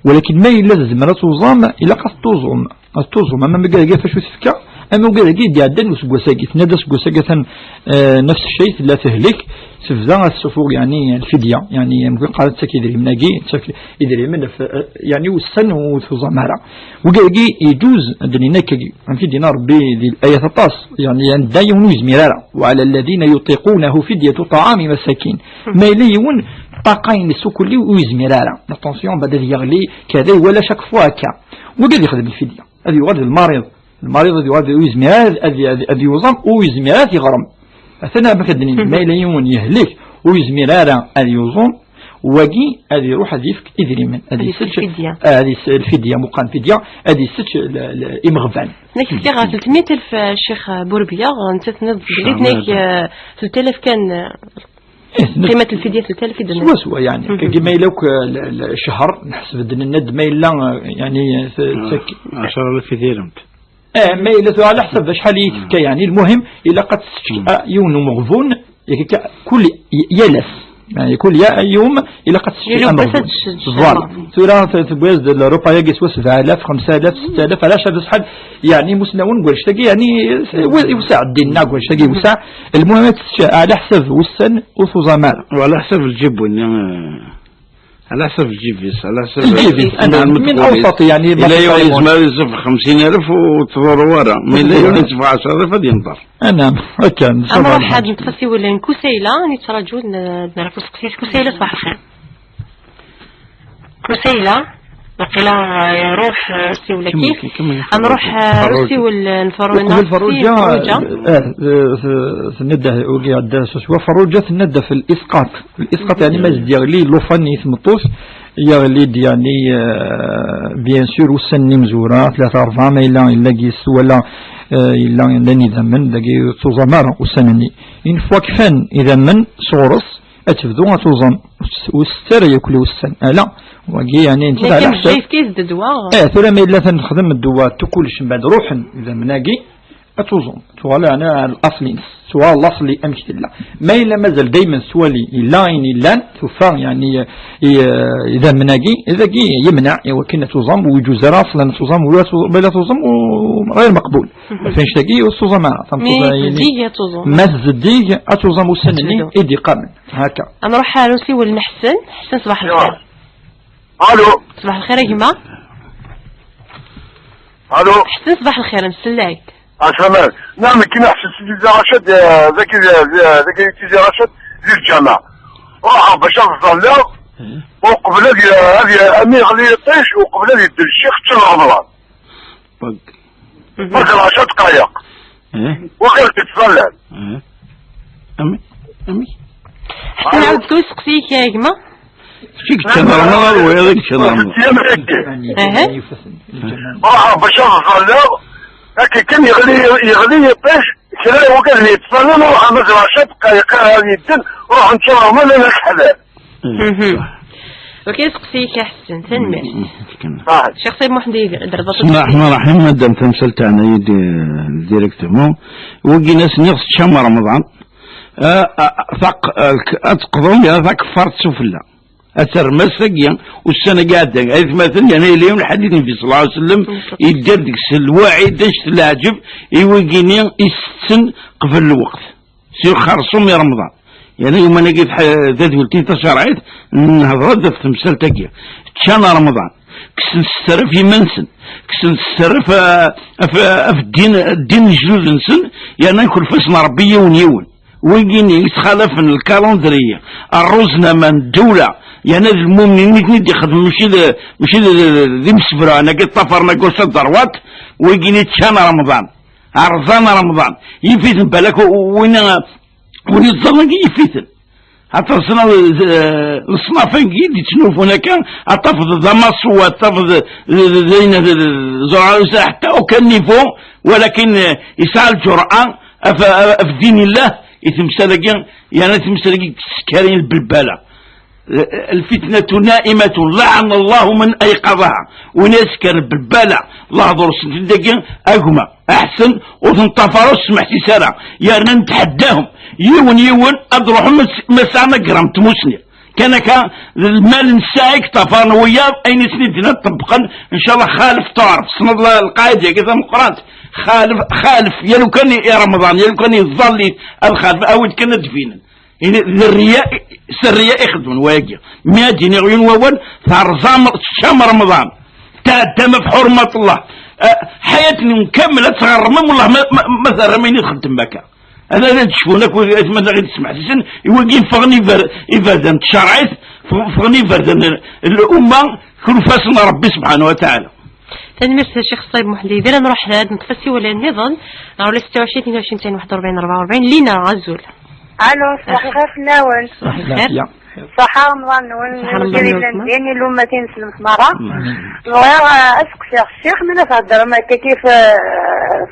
ولكن ما إلا زمرة توزام إلا قد توزم أما ما قال فاش تفكا أما قال دي عدن وسقوساقي تنادى سقوساقي نفس الشيء لا تهلك تفزع السفور يعني الفدية يعني ممكن قالت تاك يدري مناقي يدري من يعني والسن وتوزمارا وقال يجوز عندنا كي في دينار بدي الآية 13 يعني عندنا يونيز ميرارا وعلى الذين يطيقونه فدية طعام مساكين ما يليون طاقين السكولي ويزميرارا اتونسيون بدل يغلي كذا ولا شك فواكا وقال يخدم الفدية هذه يغرد المريض هذه يغرد ويزميرار هذه يوزم ويزميرار يغرم أثناء بكدني ما يليون يهلك ويزميرارا هذه يوزم وقي هذه يروح هذه يفك إذري من هذه هذه الفدية مقام فدية هذه ستش إمغفان نك في غا 300,000 الشيخ بوربيا أنت تنظر نك 3,000 كان قيمة الفدية 3,000 دينار سوا يعني كما يلوك الشهر نحسب دن الند ما إلا يعني 10,000 ديرهم ما إلا على حسب شحال يتفكى يعني المهم إلا قد يون مغفون كل يلس يعني كل يوم إلى قد فوالا ثورة تبوز الأوروبا يجي سوا 7,000 5,000 6,000 علاش هذا شحال يعني مسنون قول شتاقي يعني يوسع الدين قول شتاقي يوسع المهم على حسب والسن وفوزامال وعلى حسب الجبن على حسب الجيفيس على حسب الجيفيس أنا من أوسط يعني لا يزمر يزف 50,000 وتضر ورا من لا يزف 10,000 هذا ينطر أنا كان أنا راح حد نتفسي ولا كسيلة نتراجعوا نعرفوا كسيلة صباح الخير كسيلة نقلا يروح روسي ولا كيف نروح روسي والفروجة في الندة وقي عدها شوى فروجة في الندة في الإسقاط يعني ما زد يغلي لوفاني ثمطوش يغلي يعني بيان سور والسن مزورة 3-4 ما إلا قيس ولا إلا لاني ذمن لقي توزمارا والسنني إن فوا كفان إذا من صورس أتفذو توزم والستر ياكل والسن لا وقي يعني انت على حسب كيس الدواء ثم الا تنخدم الدواء تكلش من بعد روحا اذا مناقي اتوزم سواء انا الاصلي سواء الاصلي امشي لا ما الا مازال دائما سوالي لاين لان ثفا يعني اذا مناقي اذا يمنع وكنا توزم ويجوز اصلا توزم ولا توزم غير مقبول فاش تلاقي والتوزم ما زدي اتوزم السنني ايدي قامل هكا انا نروح روسي والمحسن حسن صباح الخير الو صباح الخير يا جماعه الو حسن صباح الخير نسلاك اسلامك نعم كي نحسن سيدي رشد ذاك سيدي رشد في الجامعه راح باش نصلي وقبل هذه امير اللي يطيش وقبل هذه يدير الشيخ تشرع رمضان برك 10 دقائق وغير تتصلى امي حسن نعاود تسقسيك يا جماعه فيك تنرمض وياك تنرمض باش نصلي لكن كان يغلي يطيش كلا وقال لي تصلي نروح مثلا 10 دقائق هذه الدن نروح نتصور ما لنا حلال وكيف سقسيك يا حسن تنمي شخصي محمدي دربط بسم الله الرحمن الرحيم مادام تمثل تاعنا يدي ديريكتومون وقي ناس نغس شهر رمضان ثق اتقضون يا ثق فرد سفلى أثر مسجيا والسنة قاعدة أي مثلا يعني اليوم الحديث في صلى الله عليه وسلم يدردك الواعي دشت العجب يوقيني يستن قبل الوقت سير خرصوم يا رمضان يعني يوم أنا قلت ذات ولتين تشرعيت نهضر في تمثال تقيا تشان رمضان كسن السرف يمنسن كسن السرف في الدين جلود نسن يعني ناكل فسنا ربية ونيون ويجيني يتخالف من الكالندرية الرزنا من الدولة يعني المؤمنين يتندي يخدم ماشي ذي مسبرة أنا قلت طفرنا قوس الدروات ويجيني تشان رمضان عرضان رمضان يفيتن بالك وين يتظلق يفيتن حتى الصنافين قيد يتنوفونا كان أطفض ضمص وأطفض زين زرع حتى وكان نيفو ولكن يسعى الجرأة في دين الله يتمسلقين يعني تمسلقين تسكرين البلبلة الفتنة نائمة لعن الله من أيقظها ونسكر البلبلة الله درس تدقين أقوم أحسن وتنطفروا سمحتي سارة يعني نتحداهم يون أضرحهم مسعنا قرام تموسني كان المال نسايك طفرنا وياه اين سندنا طبقا ان شاء الله خالف تعرف صمد القاعده كذا مقرات خالف يا لو كان يا رمضان يا لو كان يظل الخالف او كان دفينا يعني الرياء سرية يخدمون واقع ما دين يغيون وول ثارزام شام رمضان تم بحرمة الله حياتنا مكملة تغرمم والله ما ثرمين يخدم بك هذا لا تشوفونك ما غير تسمع سن يوقين فغني إفادة تشرعت فغني إفادة الأمة كل فاسنا ربي سبحانه وتعالى. تنمرت الشيخ صايب محلي دينا نروح لهذا نتفسي ولا نظن ولا 26 22 41 44 لينا غزول. الو صباح الخير في الناول. صباح الخير. صحة رمضان ونجري لنديني لما تنسلم مرة. غير اسقسي الشيخ من تهضر ما كيف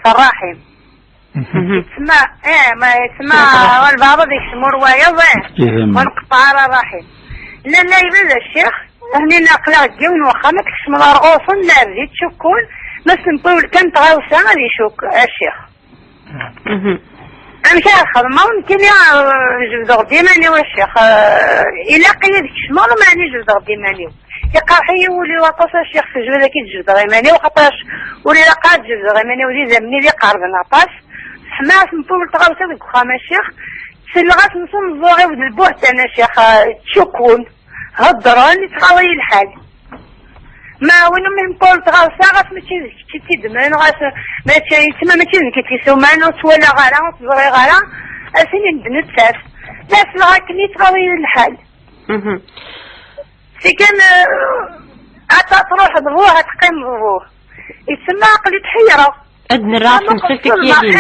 صراحي. يتسمى ما يتسمى والبابا يسمو رواية ونقطع راحي. لا يبدا الشيخ هني ناقلا جون واخا ما تكشم رؤوس لا زيد شكون ما سنطول كان تغاوسا غادي يشوك الشيخ. أنا كاخذ ما ممكن يا جوز غديماني والشيخ إلا قيد كشمال ماني جوز غديماني يقاحي يولي وطاس الشيخ في جوز كي جوز غيماني وخاطرش ولي لقات جوز غيماني ولي زمني لي قارب نعطاس حماس نطول تغاوسا ديك خام الشيخ سلغات نصوم الزوغي ود البوحت أنا الشيخ تشكون هضران تغاوي الحال ما وين من بول تغاوسا غاس ماشي تيدمن غاس ماشي تما ماشي كيتسومان ولا غالا وتزوري غالا اسيني ندنت ساف لا سلغاكني تغاوي الحال سي كان اتا تروح ضبوه تقيم ضبوه يتسمى عقلي تحيره ادنى راس مسلكك يدين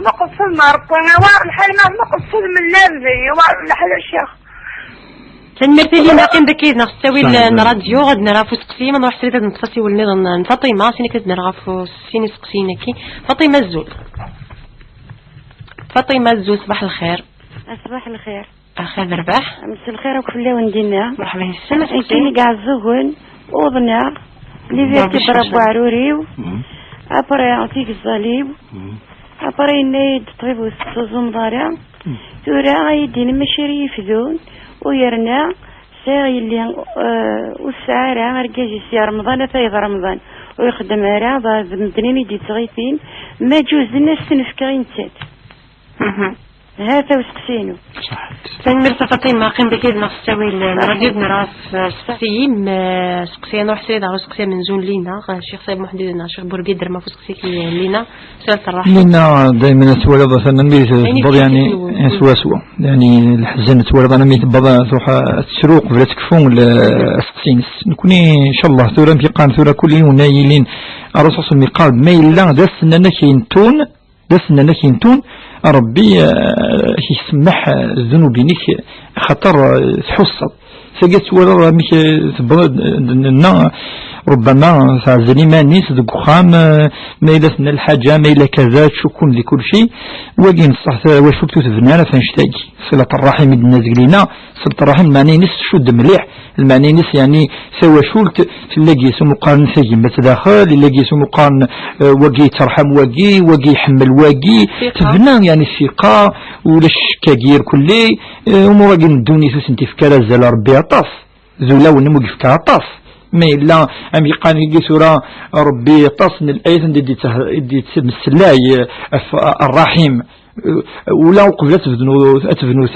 ما قلت النار وار الحال ما قلت من لابي وار الحال الشيخ تنمرتي لي ناقم بكيد نغستوي الراديو غد نرافو سقسي ما نروح سريت نتصي والنظام فاطمه سيني كد نرافو سيني سقسينكي فاطمه الزول صباح الخير. صباح الخير. اخي رباح مساء الخير وكل وندينا مرحبا السلام كاين كاع الزغون وضنا اللي فيها كبر عروري ابري عطيك الصليب ابري نيد طيب وسوزو مضارع تورا غيدين مشري يفذون ويرنا ساغي اللي والسعارة مركز سي رمضان فايض رمضان ويخدم راه بعض المدنين يدي تغيثين ما جوز الناس تنفكين تات هذا وسقسينو تنمرت فاطمة قيم بكيد نغستوي الراديو نراس سقسيم سقسيا نروح سيدا سقسيا من زون لينا الشيخ صايب محدودنا الشيخ بورقيدر ما فسقسيك لينا سؤال الرحمة لينا دائما سوالف مثلا ميت يعني سوا يعني الحزن سوالف انا ميت بابا تروح تسروق ولا تكفون السقسين نكوني ان شاء الله ثورة بيقان ثورة كل يوم نايلين الرصاص المقال ميلا دسنا نكينتون ربي يسمح ذنوبينك خطر تحصل سجت ولا مش ربما تعزلي ما نيس دقخام ما إلى سن الحاجة ما إلى كذا تشكون لكل شيء وجين صح وشوف تثبنا فنشتاق صلة الرحم النازلين صلة الرحم معني نس شد مليح المعني نس يعني سوى شولت في اللقي سمو قارن سجي متداخل اللقي سمو قارن وجي ترحم وجي يحمل وجي تبنا يعني الثقة ولش كاجير كلي ومواجن الدوني سنتي فكرة زال ربي عطاس زولا ونمو فكرة عطاس ما إلا أم يقال سورة ربي تصن الآية دي تسلاي الرحيم ولا قبل أتفنو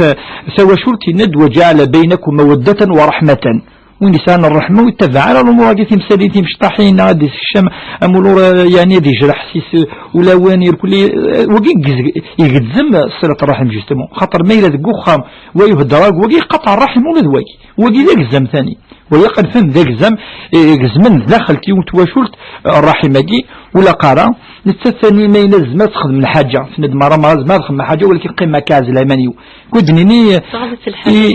سوى شرطي ند وجعل بينكم مودة ورحمة ونسان الرحمة ويتبع على الأمور هذه تمثالين تمشطحين هذه الشام أمور يعني دي جرح سيس ولا وانير كل وقي يقدم صلة الرحم جستمو خاطر ما إلا ذقو خام ويهدراك وقي قطع الرحم ولا ذواكي وقي ذاك الزم ثاني ويقن فهم ذاك الزم زمن داخل كي وتواشلت الرحمة دي ولا قارا نتثاني ما ينزل ما تخدم الحاجة سند مرة ما تخدم الحاجة ولكن قيمة كازل أمانيو كودنيني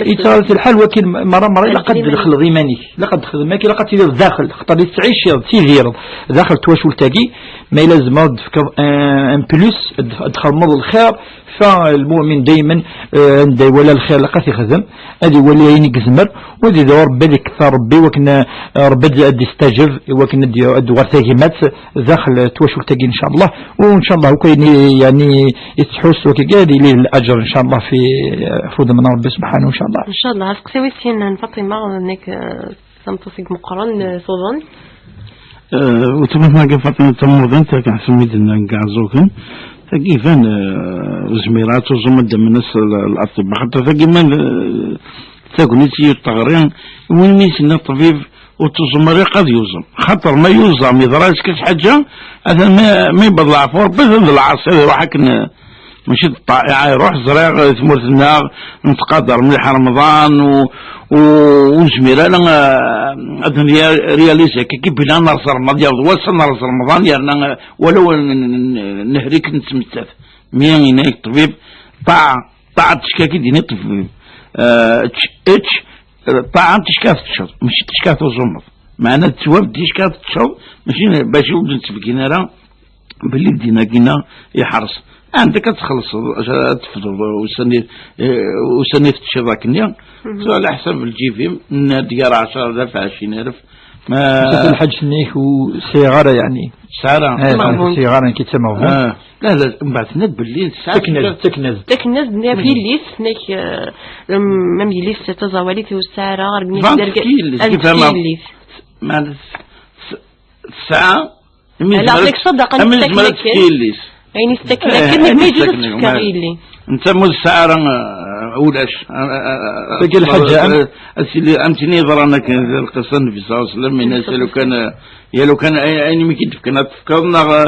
يتغلت الحال وكل مرة لقد دخل ضيماني لقد خدمك لقد تدير داخل خطر تعيش تيغير داخل تواشل تاقي ما يلزم تفكر ان بلوس دخل مرض الخير فالمؤمن دائما عنده ولا الخير لقات يخدم هذه ولا ينك زمر وذي دور ربي كثر ربي وكنا ربي يستجب وكنا دوار تاجمات داخل تواشل تاجي ان شاء الله وان شاء الله وكاين يعني يتحوس وكي ليه الاجر ان شاء الله في فروض من ربي سبحانه ان شاء الله. ان شاء الله سقسي سين فاطمه انك سمتصيك مقرن صوضن وتمنى فاطمه تمرضن تاع سميدنا كاع زوكن كيفان زميرات وزمد من الأطباء حتى فكيما تاكنيتي التغرين وين ميسنا الطبيب وتزمري قد يوزم خاطر ما يوزم يضرس كاش حاجة هذا ما يبضل عفور بس العصير يروح كن ماشي الطائعة يروح زريق ثمرتنا نتقدر مليح رمضان وزميرا أنا رياليزا كي بلا نرس رمضان وصل نرس رمضان يعني ولو نهريك نتمتث مين هناك طبيب طاع تشكاكي ديني طبيب طاع تشكاث تشوف ماشي تشكاث وزمر معنا تواب تشكاث تشوف ماشي باش يولد نتفكينا راه باللي دينا كينا يحرص عندك تخلص تفضل وسنيت تشراك النيا على حسب الجيفيم ديال 10,000 20,000 ما الحج سنيك وسيغارة يعني سيغارة كي تسمعوه لا من بعد ناد بالليل تكنز في الليل سنيك ما ميليس تزاوليتي والساعة غربني كيف ما الساعة لا عليك صدق يعني استكنا كأنك ما يجوز تفكري لي انت مول الساعة ولاش فكي الحاجة اسيلي امتني ضرانك القصة النبي صلى الله عليه وسلم الناس لو كان اين مكي تفكرنا تفكرنا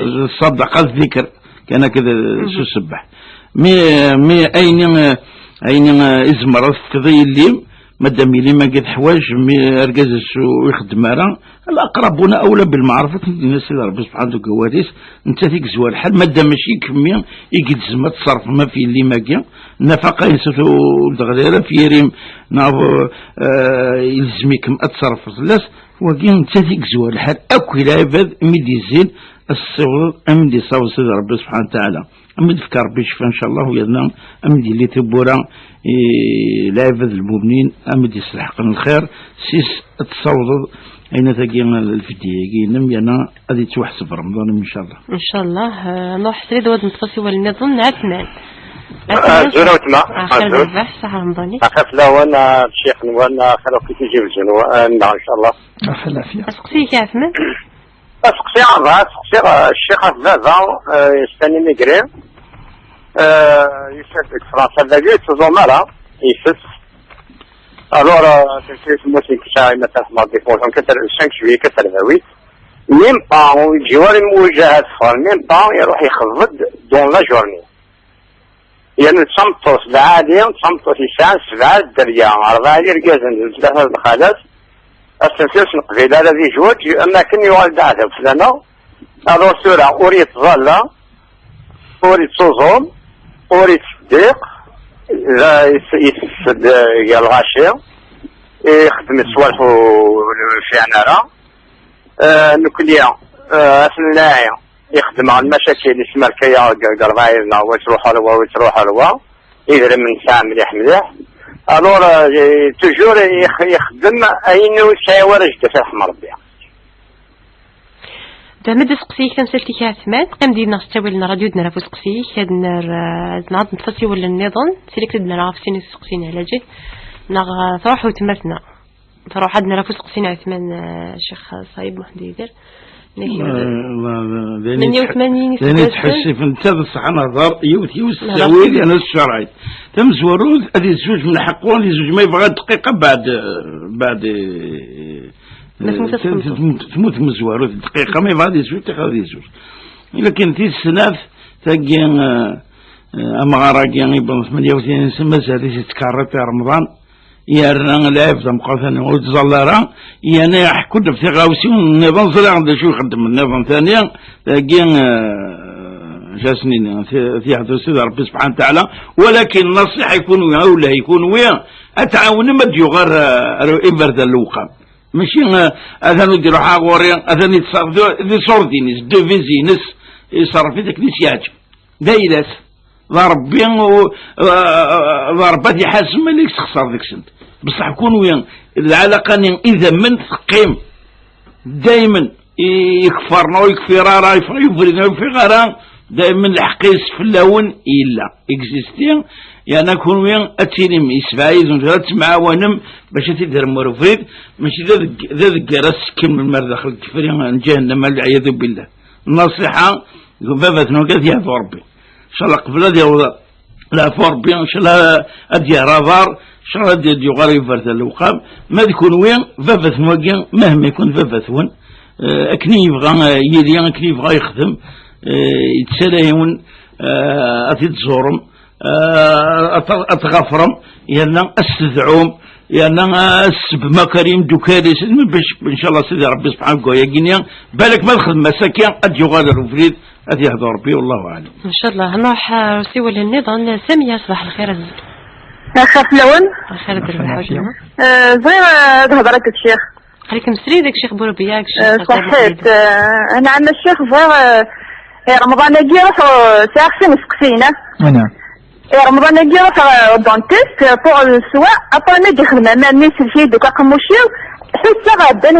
الصدقة الذكر كان كذا سو سبح مي اين ازمرت كذي الليل مادام لي ما قد حوايج اركاز ويخدم راه الاقربون اولى بالمعرفه الناس اللي ربي سبحانه كوارث انت فيك زوال الحال مادام ماشي كميه يقد زعما تصرف ما في اللي ما كاين نفقه يسوتو دغديره في ريم يلزمكم اتصرف الناس وكاين انت فيك زوال الحال اكو العباد ميدي زين الصور امدي صوت سيدي ربي سبحانه وتعالى أمد فكر ربي شفا إن شاء الله ويدنا أمد اللي تبورا لعباد المؤمنين أمد يستحقن الخير سيس تصوض أين تقينا الفدية نمينا هذه توحسب في رمضان إن شاء الله. إن شاء الله نروح سريد ود نتفصي والنظام عثمان. زونا وتما. آخر البحث صح رمضاني. أخاف لا وانا الشيخ وانا خلوك تجيب الجنوة إن شاء الله. أخي العافية. أسقسيك يا عثمان. أسقسي الشيخ هذا يستني ميغري. يسافر فرنسا داكي تزومالا يفس. Alors, moi, c'est que ça, il m'a fait mal des fois, donc, 5 juillet, 88. Même pas, il y a une moujahat, même pas, il يخفض dans la journée. يعني تصمتوس العادية تصمتوس الساعة 7 الدرية 4 رجازن 3 الخالات السنسيس نقبيل هذا ذي جوج أما كن يوالد عذب فلنا ألو سورة أوريت ظلة أوريت صوزون أوريت صديق يتفد الغاشية يخدم الصوالح في عنارة نكلية أسنلاعية يخدم على المشاكل اللي اسمها الكيا قربايلنا وتروح هلوا وتروح هلوا يدري من ساعة مليح الور توجور يخدم أينو سايوة رجدة في رحمة ربي دامد سقسيك تمثلتي كاتمان قام دينا نستوي لنا راديو دنا رافو سقسيك هاد نعض نتفصي ولا النظام سيليك دنا رافسين سقسين على جي نغ صراحة وتمتنا صراحة دنا رافو سقسين عثمان الشيخ صايب محمد يدير 88 لاني تحسي في انت بصح نهضر يوث السويل انا الشرعي تم زورود هذه الزوج من حقهم الزوج ما يبغى دقيقه بعد تموت من زورود دقيقه ما يبغى الزوج تاخذ الزوج الا كان في السناف تاكي امغارا يعني ب 38 سنه مازال تكرر في رمضان يارنا لاعب مقاثن وتزلرا يعني كنا في غاوسي النظام صار عنده شو يخدم النظام ثانيا تاكي جاسنين في حضور سيدي ربي سبحانه وتعالى ولكن النصيحة يكون ولا يكون ويا أتعاون ما تجو غير إبرد اللوقا ماشي هذا نديرو حاغوري هذا نتصرف دي صوردينيس دو فيزينس يصرف في تكنيس يعجب دايلات ضربي ضربتي حاسم مليك تخسر ديك سنت بصح كون وين العلاقة إذا من تقيم دائما يكفرنا ويكفرنا يفرنا ويفرنا دائما الحقيس في اللون إلا إكزيستي يعني كون وين أتينم إسفايز ونجرات معاونم باش تدير مرفريد ماشي ذا الجرس كم المرض داخل الكفرين جهنم العياذ بالله. النصيحة بابا تنوكاد يا ربي إن شاء الله قبل هذا لا ربي إن شاء الله أدي رافار إن شاء الله أدي غريب فرد الوقام ما يكون وين بابا تنوكاد مهما يكون بابا ثون أكني يبغى يدي أكني يبغى يخدم يتسلايون أتيتزورم أتغفرم يعني أستدعوم يعني أسب مكاريم دوكاليس باش إن شاء الله سيدي ربي سبحانه وتعالى بالك ما دخل مساكين أدي غادر وفريد أدي هذا ربي والله أعلم. إن شاء الله نروح سوى للنظام. سامية صباح الخير. أخاف لون خير الدرب زين هضرك الشيخ عليكم سريدك شيخ بوربياك صحيت أنا عند الشيخ رمضان يجي راح ساعتين مسكسينة نعم رمضان يجي راح دونتيست بوغ السواء أبا ما يدخل ما نيس الشيء دوكا قموشيو حسا غدا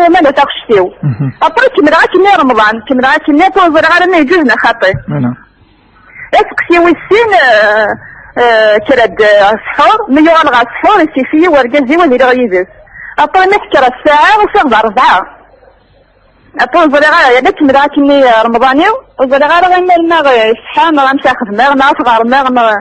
ومان تاخشتيو أبا كمرا رمضان كمرا توزر على ما يجوزنا خاطي نعم اسكسيو السين كرد سحور مليون غا سحور يسيفي ورقازي ولي رغيزيس أبا ما تكرا الساعة وصغ 4 أبون زرعة يدك مراكني رمضانيو وزرعة رغم الماء سحام رغم شاخذ ماء صغار ماء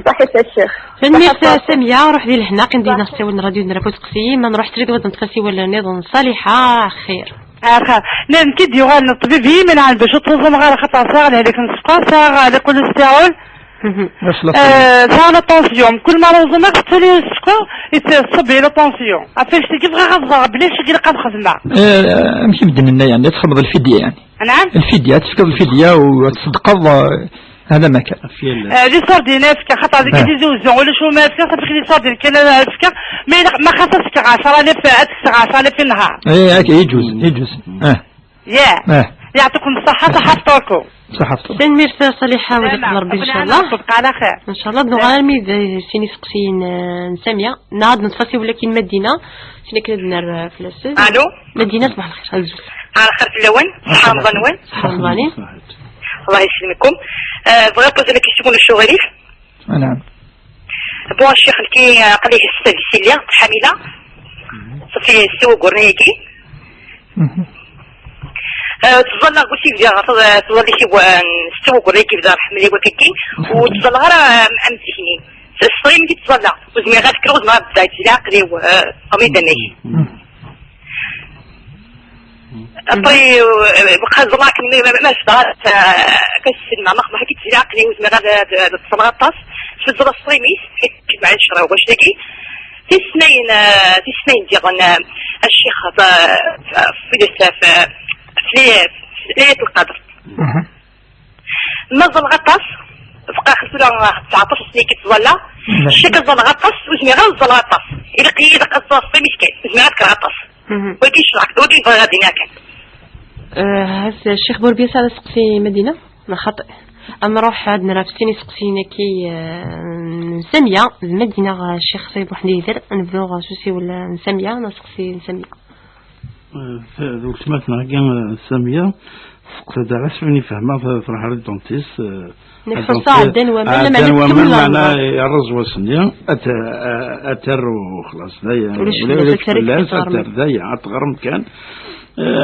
صحيح الشيخ فالناس سامية روح دي لهنا كندينا نساو الراديو نرافو تقسيم ما نروح تريد غدا نتقسي ولا نظن صالحة خير خير نعم كيدي غال الطبيب هي من عند باش تنظم غير خطأ صار هذيك السكر صار على كل استعول صار طونسيون كل ما روزنا تسالي السكر يتصب على طونسيون عفاش تجي غير غضب بلاش تجي قام خدمة ماشي بدنا يعني تخبض الفدية يعني نعم الفدية تفقد الفدية وتصدق هذا ما كان لي صاردين فكا خاطر ديك اللي زوزون ولا شو ما فكا صافي لي صاردين كان فكا ما خاصك 10000 10,000 في النهار يجوز يا يعطيكم الصحة صحفتكم صحفتكم سين ميرسي صالحة وجهك ربي إن شاء الله على خير إن شاء الله بنغالمي سيني سقسين سامية نعاد نتفاسي ولكن مدينة سيني كنا في الأساس ألو مدينة صباح الخير أزول على خير في اللون صحة رمضان وين صحة رمضاني الله يسلمكم بغيت نبوز لك كيسيمون الشغاليف نعم بون الشيخ كي قال لي السادسي اللي حاملة صافي سوى قرنيكي تظل قلتي بدا تظل شي سوى قرنيكي بدا حملي وكيكي وتظل غير أمس سنين الصغير ملي تظل وزمي غير فكرة وزمي بدا يتلاقلي وقميدا ناجي طيب بقى زلاك ما صدارت كالسلمة ما حكيت لي عقلي وزمي غير تصبغ الطاس في الزلا الصريميس حيت مع الشرا واش داكي في سنين ديال الشيخ في ليلة القدر نزل غطاس بقى خلصنا 19 سنة كتظلى الشيخ زل غطاس وزمي غير زل غطاس إلا قيد قصاص مسكين وزمي غير كغطاس ولكن شرعك ولكن بغا غادينا كان هذا الشيخ بوربيس هذا سقسي مدينة ما خطأ أما روح عندنا رافستيني سقسينا كي نسمية المدينة الشيخ صيب وحديثر نبدو سوسي ولا نسمية نسقسي نسمية ذو سمعتنا كان السمية فقد عسفني فهمها تروح على الدونتيس نفسها عدن ومن معنا الرز وسنيا أتر وخلاص ولا فلاس أتر ذايا عطغرم كان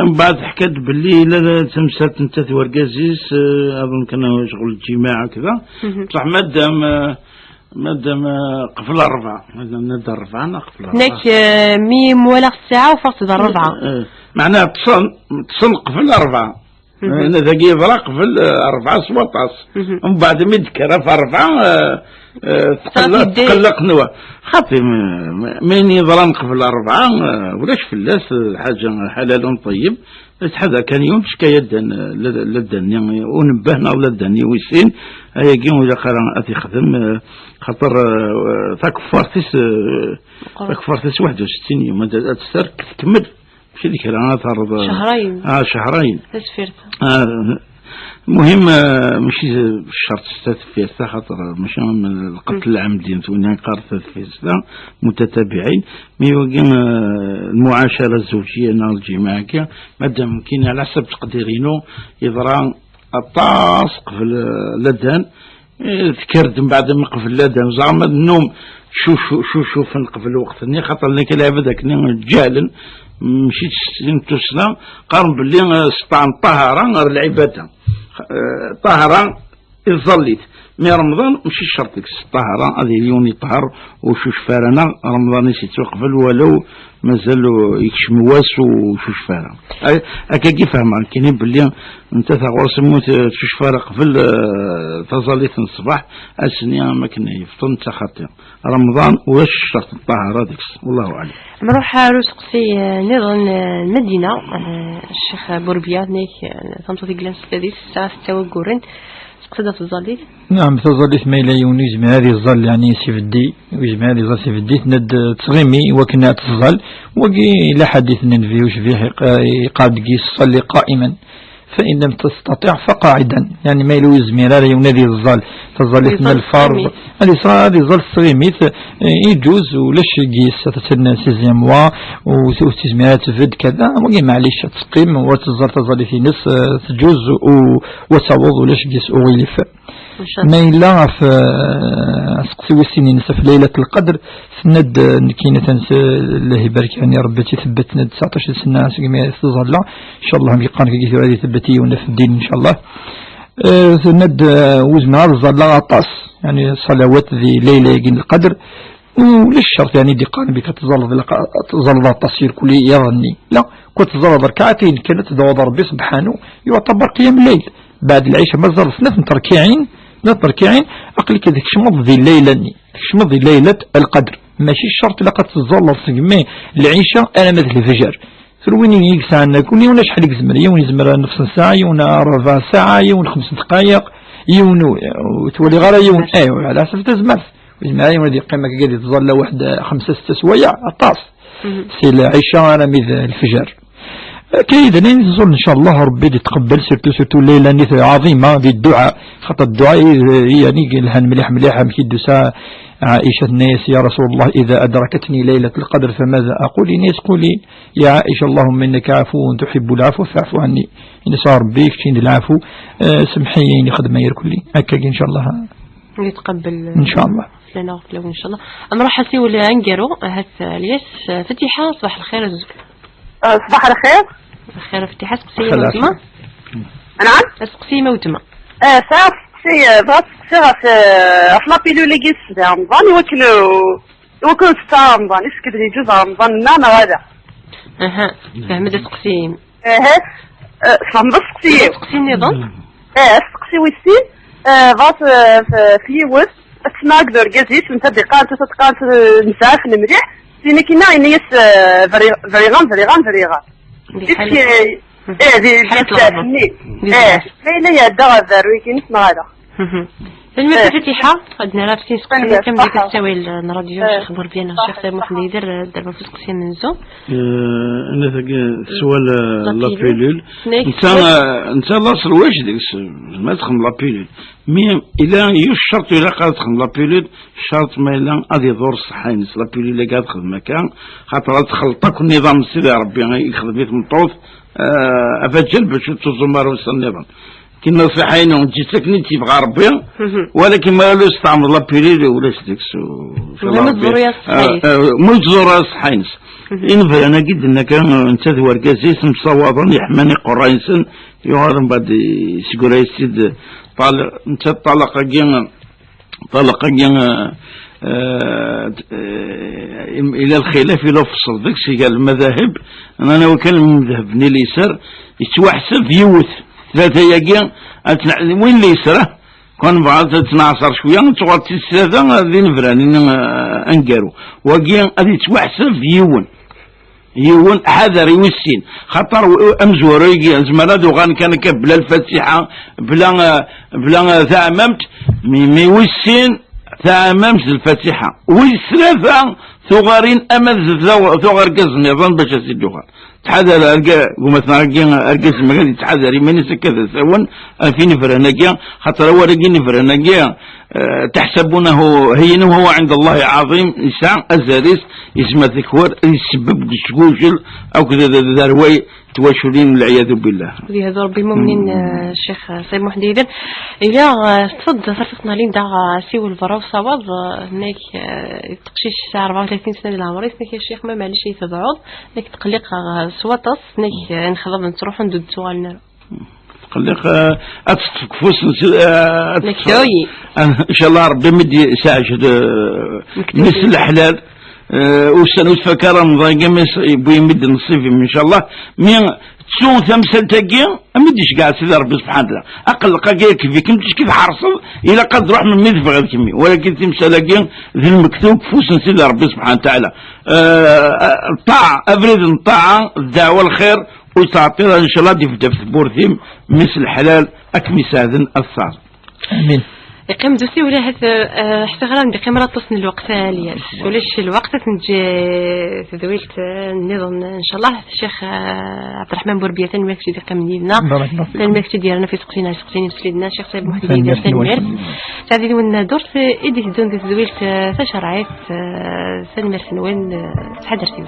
من بعد حكت باللي لا تمسات انت ورقازيس اظن كان شغل الجماعه كذا بصح مادام قفل 4 نبدا 4 نقفل 4 هناك ميم ولا الساعه وفاصل 4 معناها تصل قفل 4 انا ذاكي فرق في 4 سواطاس ومن بعد ما يذكر في 4 تقلق نوا خاطي مين يظلم قبل 4 ولاش فلاس حاجه حلال طيب هذا كان يوم شكاية لدني ونبهنا ولا دني ويسين هيا كي ولا قرا اتي خدم خاطر تكفرتس 61 يوم تستر تكمل ماشي ديك انا تعرض شهرين شهرين تسفرت المهم ماشي الشرط ستة فيستا خاطر ماشي من القتل العمدي ثوني قارثة فيستا متتابعين مي وكان المعاشرة الزوجية نال الجماعة كيا مادام كاين على حسب تقديرينو يضرا الطاسق في اللدان ذكرت من بعد ما قفل اللدان زعما النوم شو نقفل وقت ني خاطر اللي كلعب داك جاهلا مشيت نتوسنا قارن باللي سطعن طهرا العباده طهرا يظليت مي رمضان ماشي شرط ديك الطهرة هذه اليوم يطهر وشوش فارنا رمضان يسيتو قبل ولو مازال يكشم واس وشوش فارا هكا كيف فهم كاينين باللي انت تاغور سموت شوش فارا قبل تظليت الصباح اسنيا ما كنا يفطر انت خاطر رمضان واش شرط الطهارة ديك والله اعلم. نروح رسقسي نظن المدينة الشيخ بوربيا نيك تنطي جلاس السادس الساعة 6 وقورن قصدها في الظليل. نعم في الظليل ما إلا يجمع هذه الظل يعني سيفدي ويجمع هذه الظل سيفدي تند تصغيمي وكنا تظل وقي لا حديث ننفيوش فيه قاد يصلي قائما فإن لم تستطع فقاعدا يعني ما يلو يزمير هذا ينادي الظل تظل من الفرض هذه ظل صغيمي يجوز ولاش يقيس تتنا سيزيام وتزميرات تفد كذا وقي معليش تسقيم وتظل في نص تجوز وتعوض ولاش يقيس أغيلف ما إلا في سقسي وسيني نسف ليلة القدر سند كينة الله يبارك يعني ربي تثبتنا 19 سنة سقمي تظل إن شاء الله بيقان كي هذه ثبتي ونف الدين إن شاء الله سند وزنا ظل عطاس يعني صلوات ذي ليلة يجين القدر وليش شرط يعني دي قان بك تظل تصير كل يظني لا كنت تظل ركعتين كانت دعوة ربي سبحانه يعتبر قيام الليل بعد العيشة ما زال ثلاث تركيعين أقل كذا شمض ذي الليلة شمض ليلة القدر ماشي الشرط لقد تظل سقمي العيشة أنا مثل الفجر ثرويني يقسى عنا كل يوم شحال يزمر يوم يزمر نص ساعة يوم ربع ساعة يوم 5 دقائق يوم تولي غير يوم أيوة على حسب تزمر ويزمر يوم هذه قيمة كذا تظل واحد 5-6 سوايع الطاس سي العيشة أنا مثل الفجر كيدا ننزل إن شاء الله ربي يتقبل سيرتو الليلة نيث عظيمة ذي الدعاء خاطر الدعاء يعني الهن مليح مكيدو ساعة عائشة الناس يا رسول الله إذا أدركتني ليلة القدر فماذا أقول الناس قولي يا عائشة اللهم إنك عفو تحب العفو فاعف عني إن صار ربي كتين العفو سمحيني خدمة يركلي هكا إن شاء الله يتقبل إن شاء الله لنا وفلو إن شاء الله أنا راح أسيو لأنجرو هات الياس فتيحة صباح الخير الزول صباح الخير خير فتيحة سقسية موتمة نعم سقسية موتمة سقسية بغات سقسيها في لابيلو اللي قيس في رمضان يوكلو ستة رمضان اسكت لي جوز رمضان نانا غادا اها فهم هذا سقسية فهم سقسية سقسية النظام سقسي ويسين بغات في وسط تناقدر قزيت من تبي قانت نساف المليح سيني كنا ينيس فريغان دي الجسدني فين هي الدغا ذروي كي نسمع هذا المفتتحة قد نرى في سقسية كم ديك تساوي الراديو الشيخ بوربيان الشيخ سيد محمد يدير دابا في سقسية منزو انا سؤال لابيلول انت لاصل واش ديك ما تخدم لابيلول مي الى يشرط الى قاعد تخدم لابيلول شرط ما الا غادي دور الصحيين لابيلول اللي قاعد تخدم مكان خاطر تخلطك النظام السيدي ربي يخدم بيت مطوف افجل باش تزمر وسط النظام كنا صحيين ونجي ساكنين تيبغى ربي ولكن ما لو استعمر لابيلول ولا سديكس مزوريا صحيين إنفر أنا جد إنك أنت ذو الجزيس مصوضا يحمني قرينسن يهارم بعد سيقول يسيد طالق أنت طالق جينا إلى الخلاف إلى فصل ذاك سي قال المذاهب أنا وكان المذهب بني اليسار يتوحسب يوث ثلاثة يجين وين اليساره كان بعض 12 شوية تغطي الثلاثة هذه نفران أنقروا وجين هذه توحسب يون حذر يوسين خطر امزور يجي زمراد وغان كان بلا الفاتحه بلا ثاممت مي يوسين ثاممت الفاتحه والثلاثه ثغارين امل ثغر قزم يظن باش يسدوها تحذر أرجع ومثلا أرجع سمعي تحذر من كذا سوون فيني فرناجيا خاطر هو رجيني فرناجيا تحسبونه هين وهو عند الله عظيم إنسان أزاريس اسمه ذكور يسبب شكوشل أو كذا ذروي تواشلين والعياذ بالله. هذا ربي مؤمنين الشيخ سيد محديدا إذا تصد صرفتنا لين دا سيو البراو صواب هناك تقشيش 34 سنة العمر هناك الشيخ ما معليش يتبعوض هناك تقلق سواطس هناك نخضب نروح ندود سؤالنا تقلق أتفوس نكتوي إن شاء الله ربي مدي ساعة مثل الحلال وسنوس فكر رمضان جمس يبوي مد نصيف إن شاء الله مين تسون ثمسة تاقيا أمديش قاعد سيدي ربي سبحانه وتعالى أقل قاقيا كيف حرصل إلى قد روح من ميد فغير كمي ولكن تمسى لاقيا ذي المكتوب فوسن سيدي ربي سبحانه وتعالى الطاعة أبرد الطاعة الدعوة الخير وتعطينا إن شاء الله دي في بورثيم مثل حلال أكمي ساذن الثار آمين. يقيم دوسي ولا هذا احتغران بقيم رتصن الوقت الياس وليش الوقت تنجي تذويلت النظام ان شاء الله الشيخ عبد الرحمن بوربيه المكتب يقيم لينا المكتب ديالنا في سقسينا سليدنا الشيخ سيد محمد ديال التنمير سعدي وين دور في ايدي دون تذويلت تشرعات سلمى سنوين تحضرتي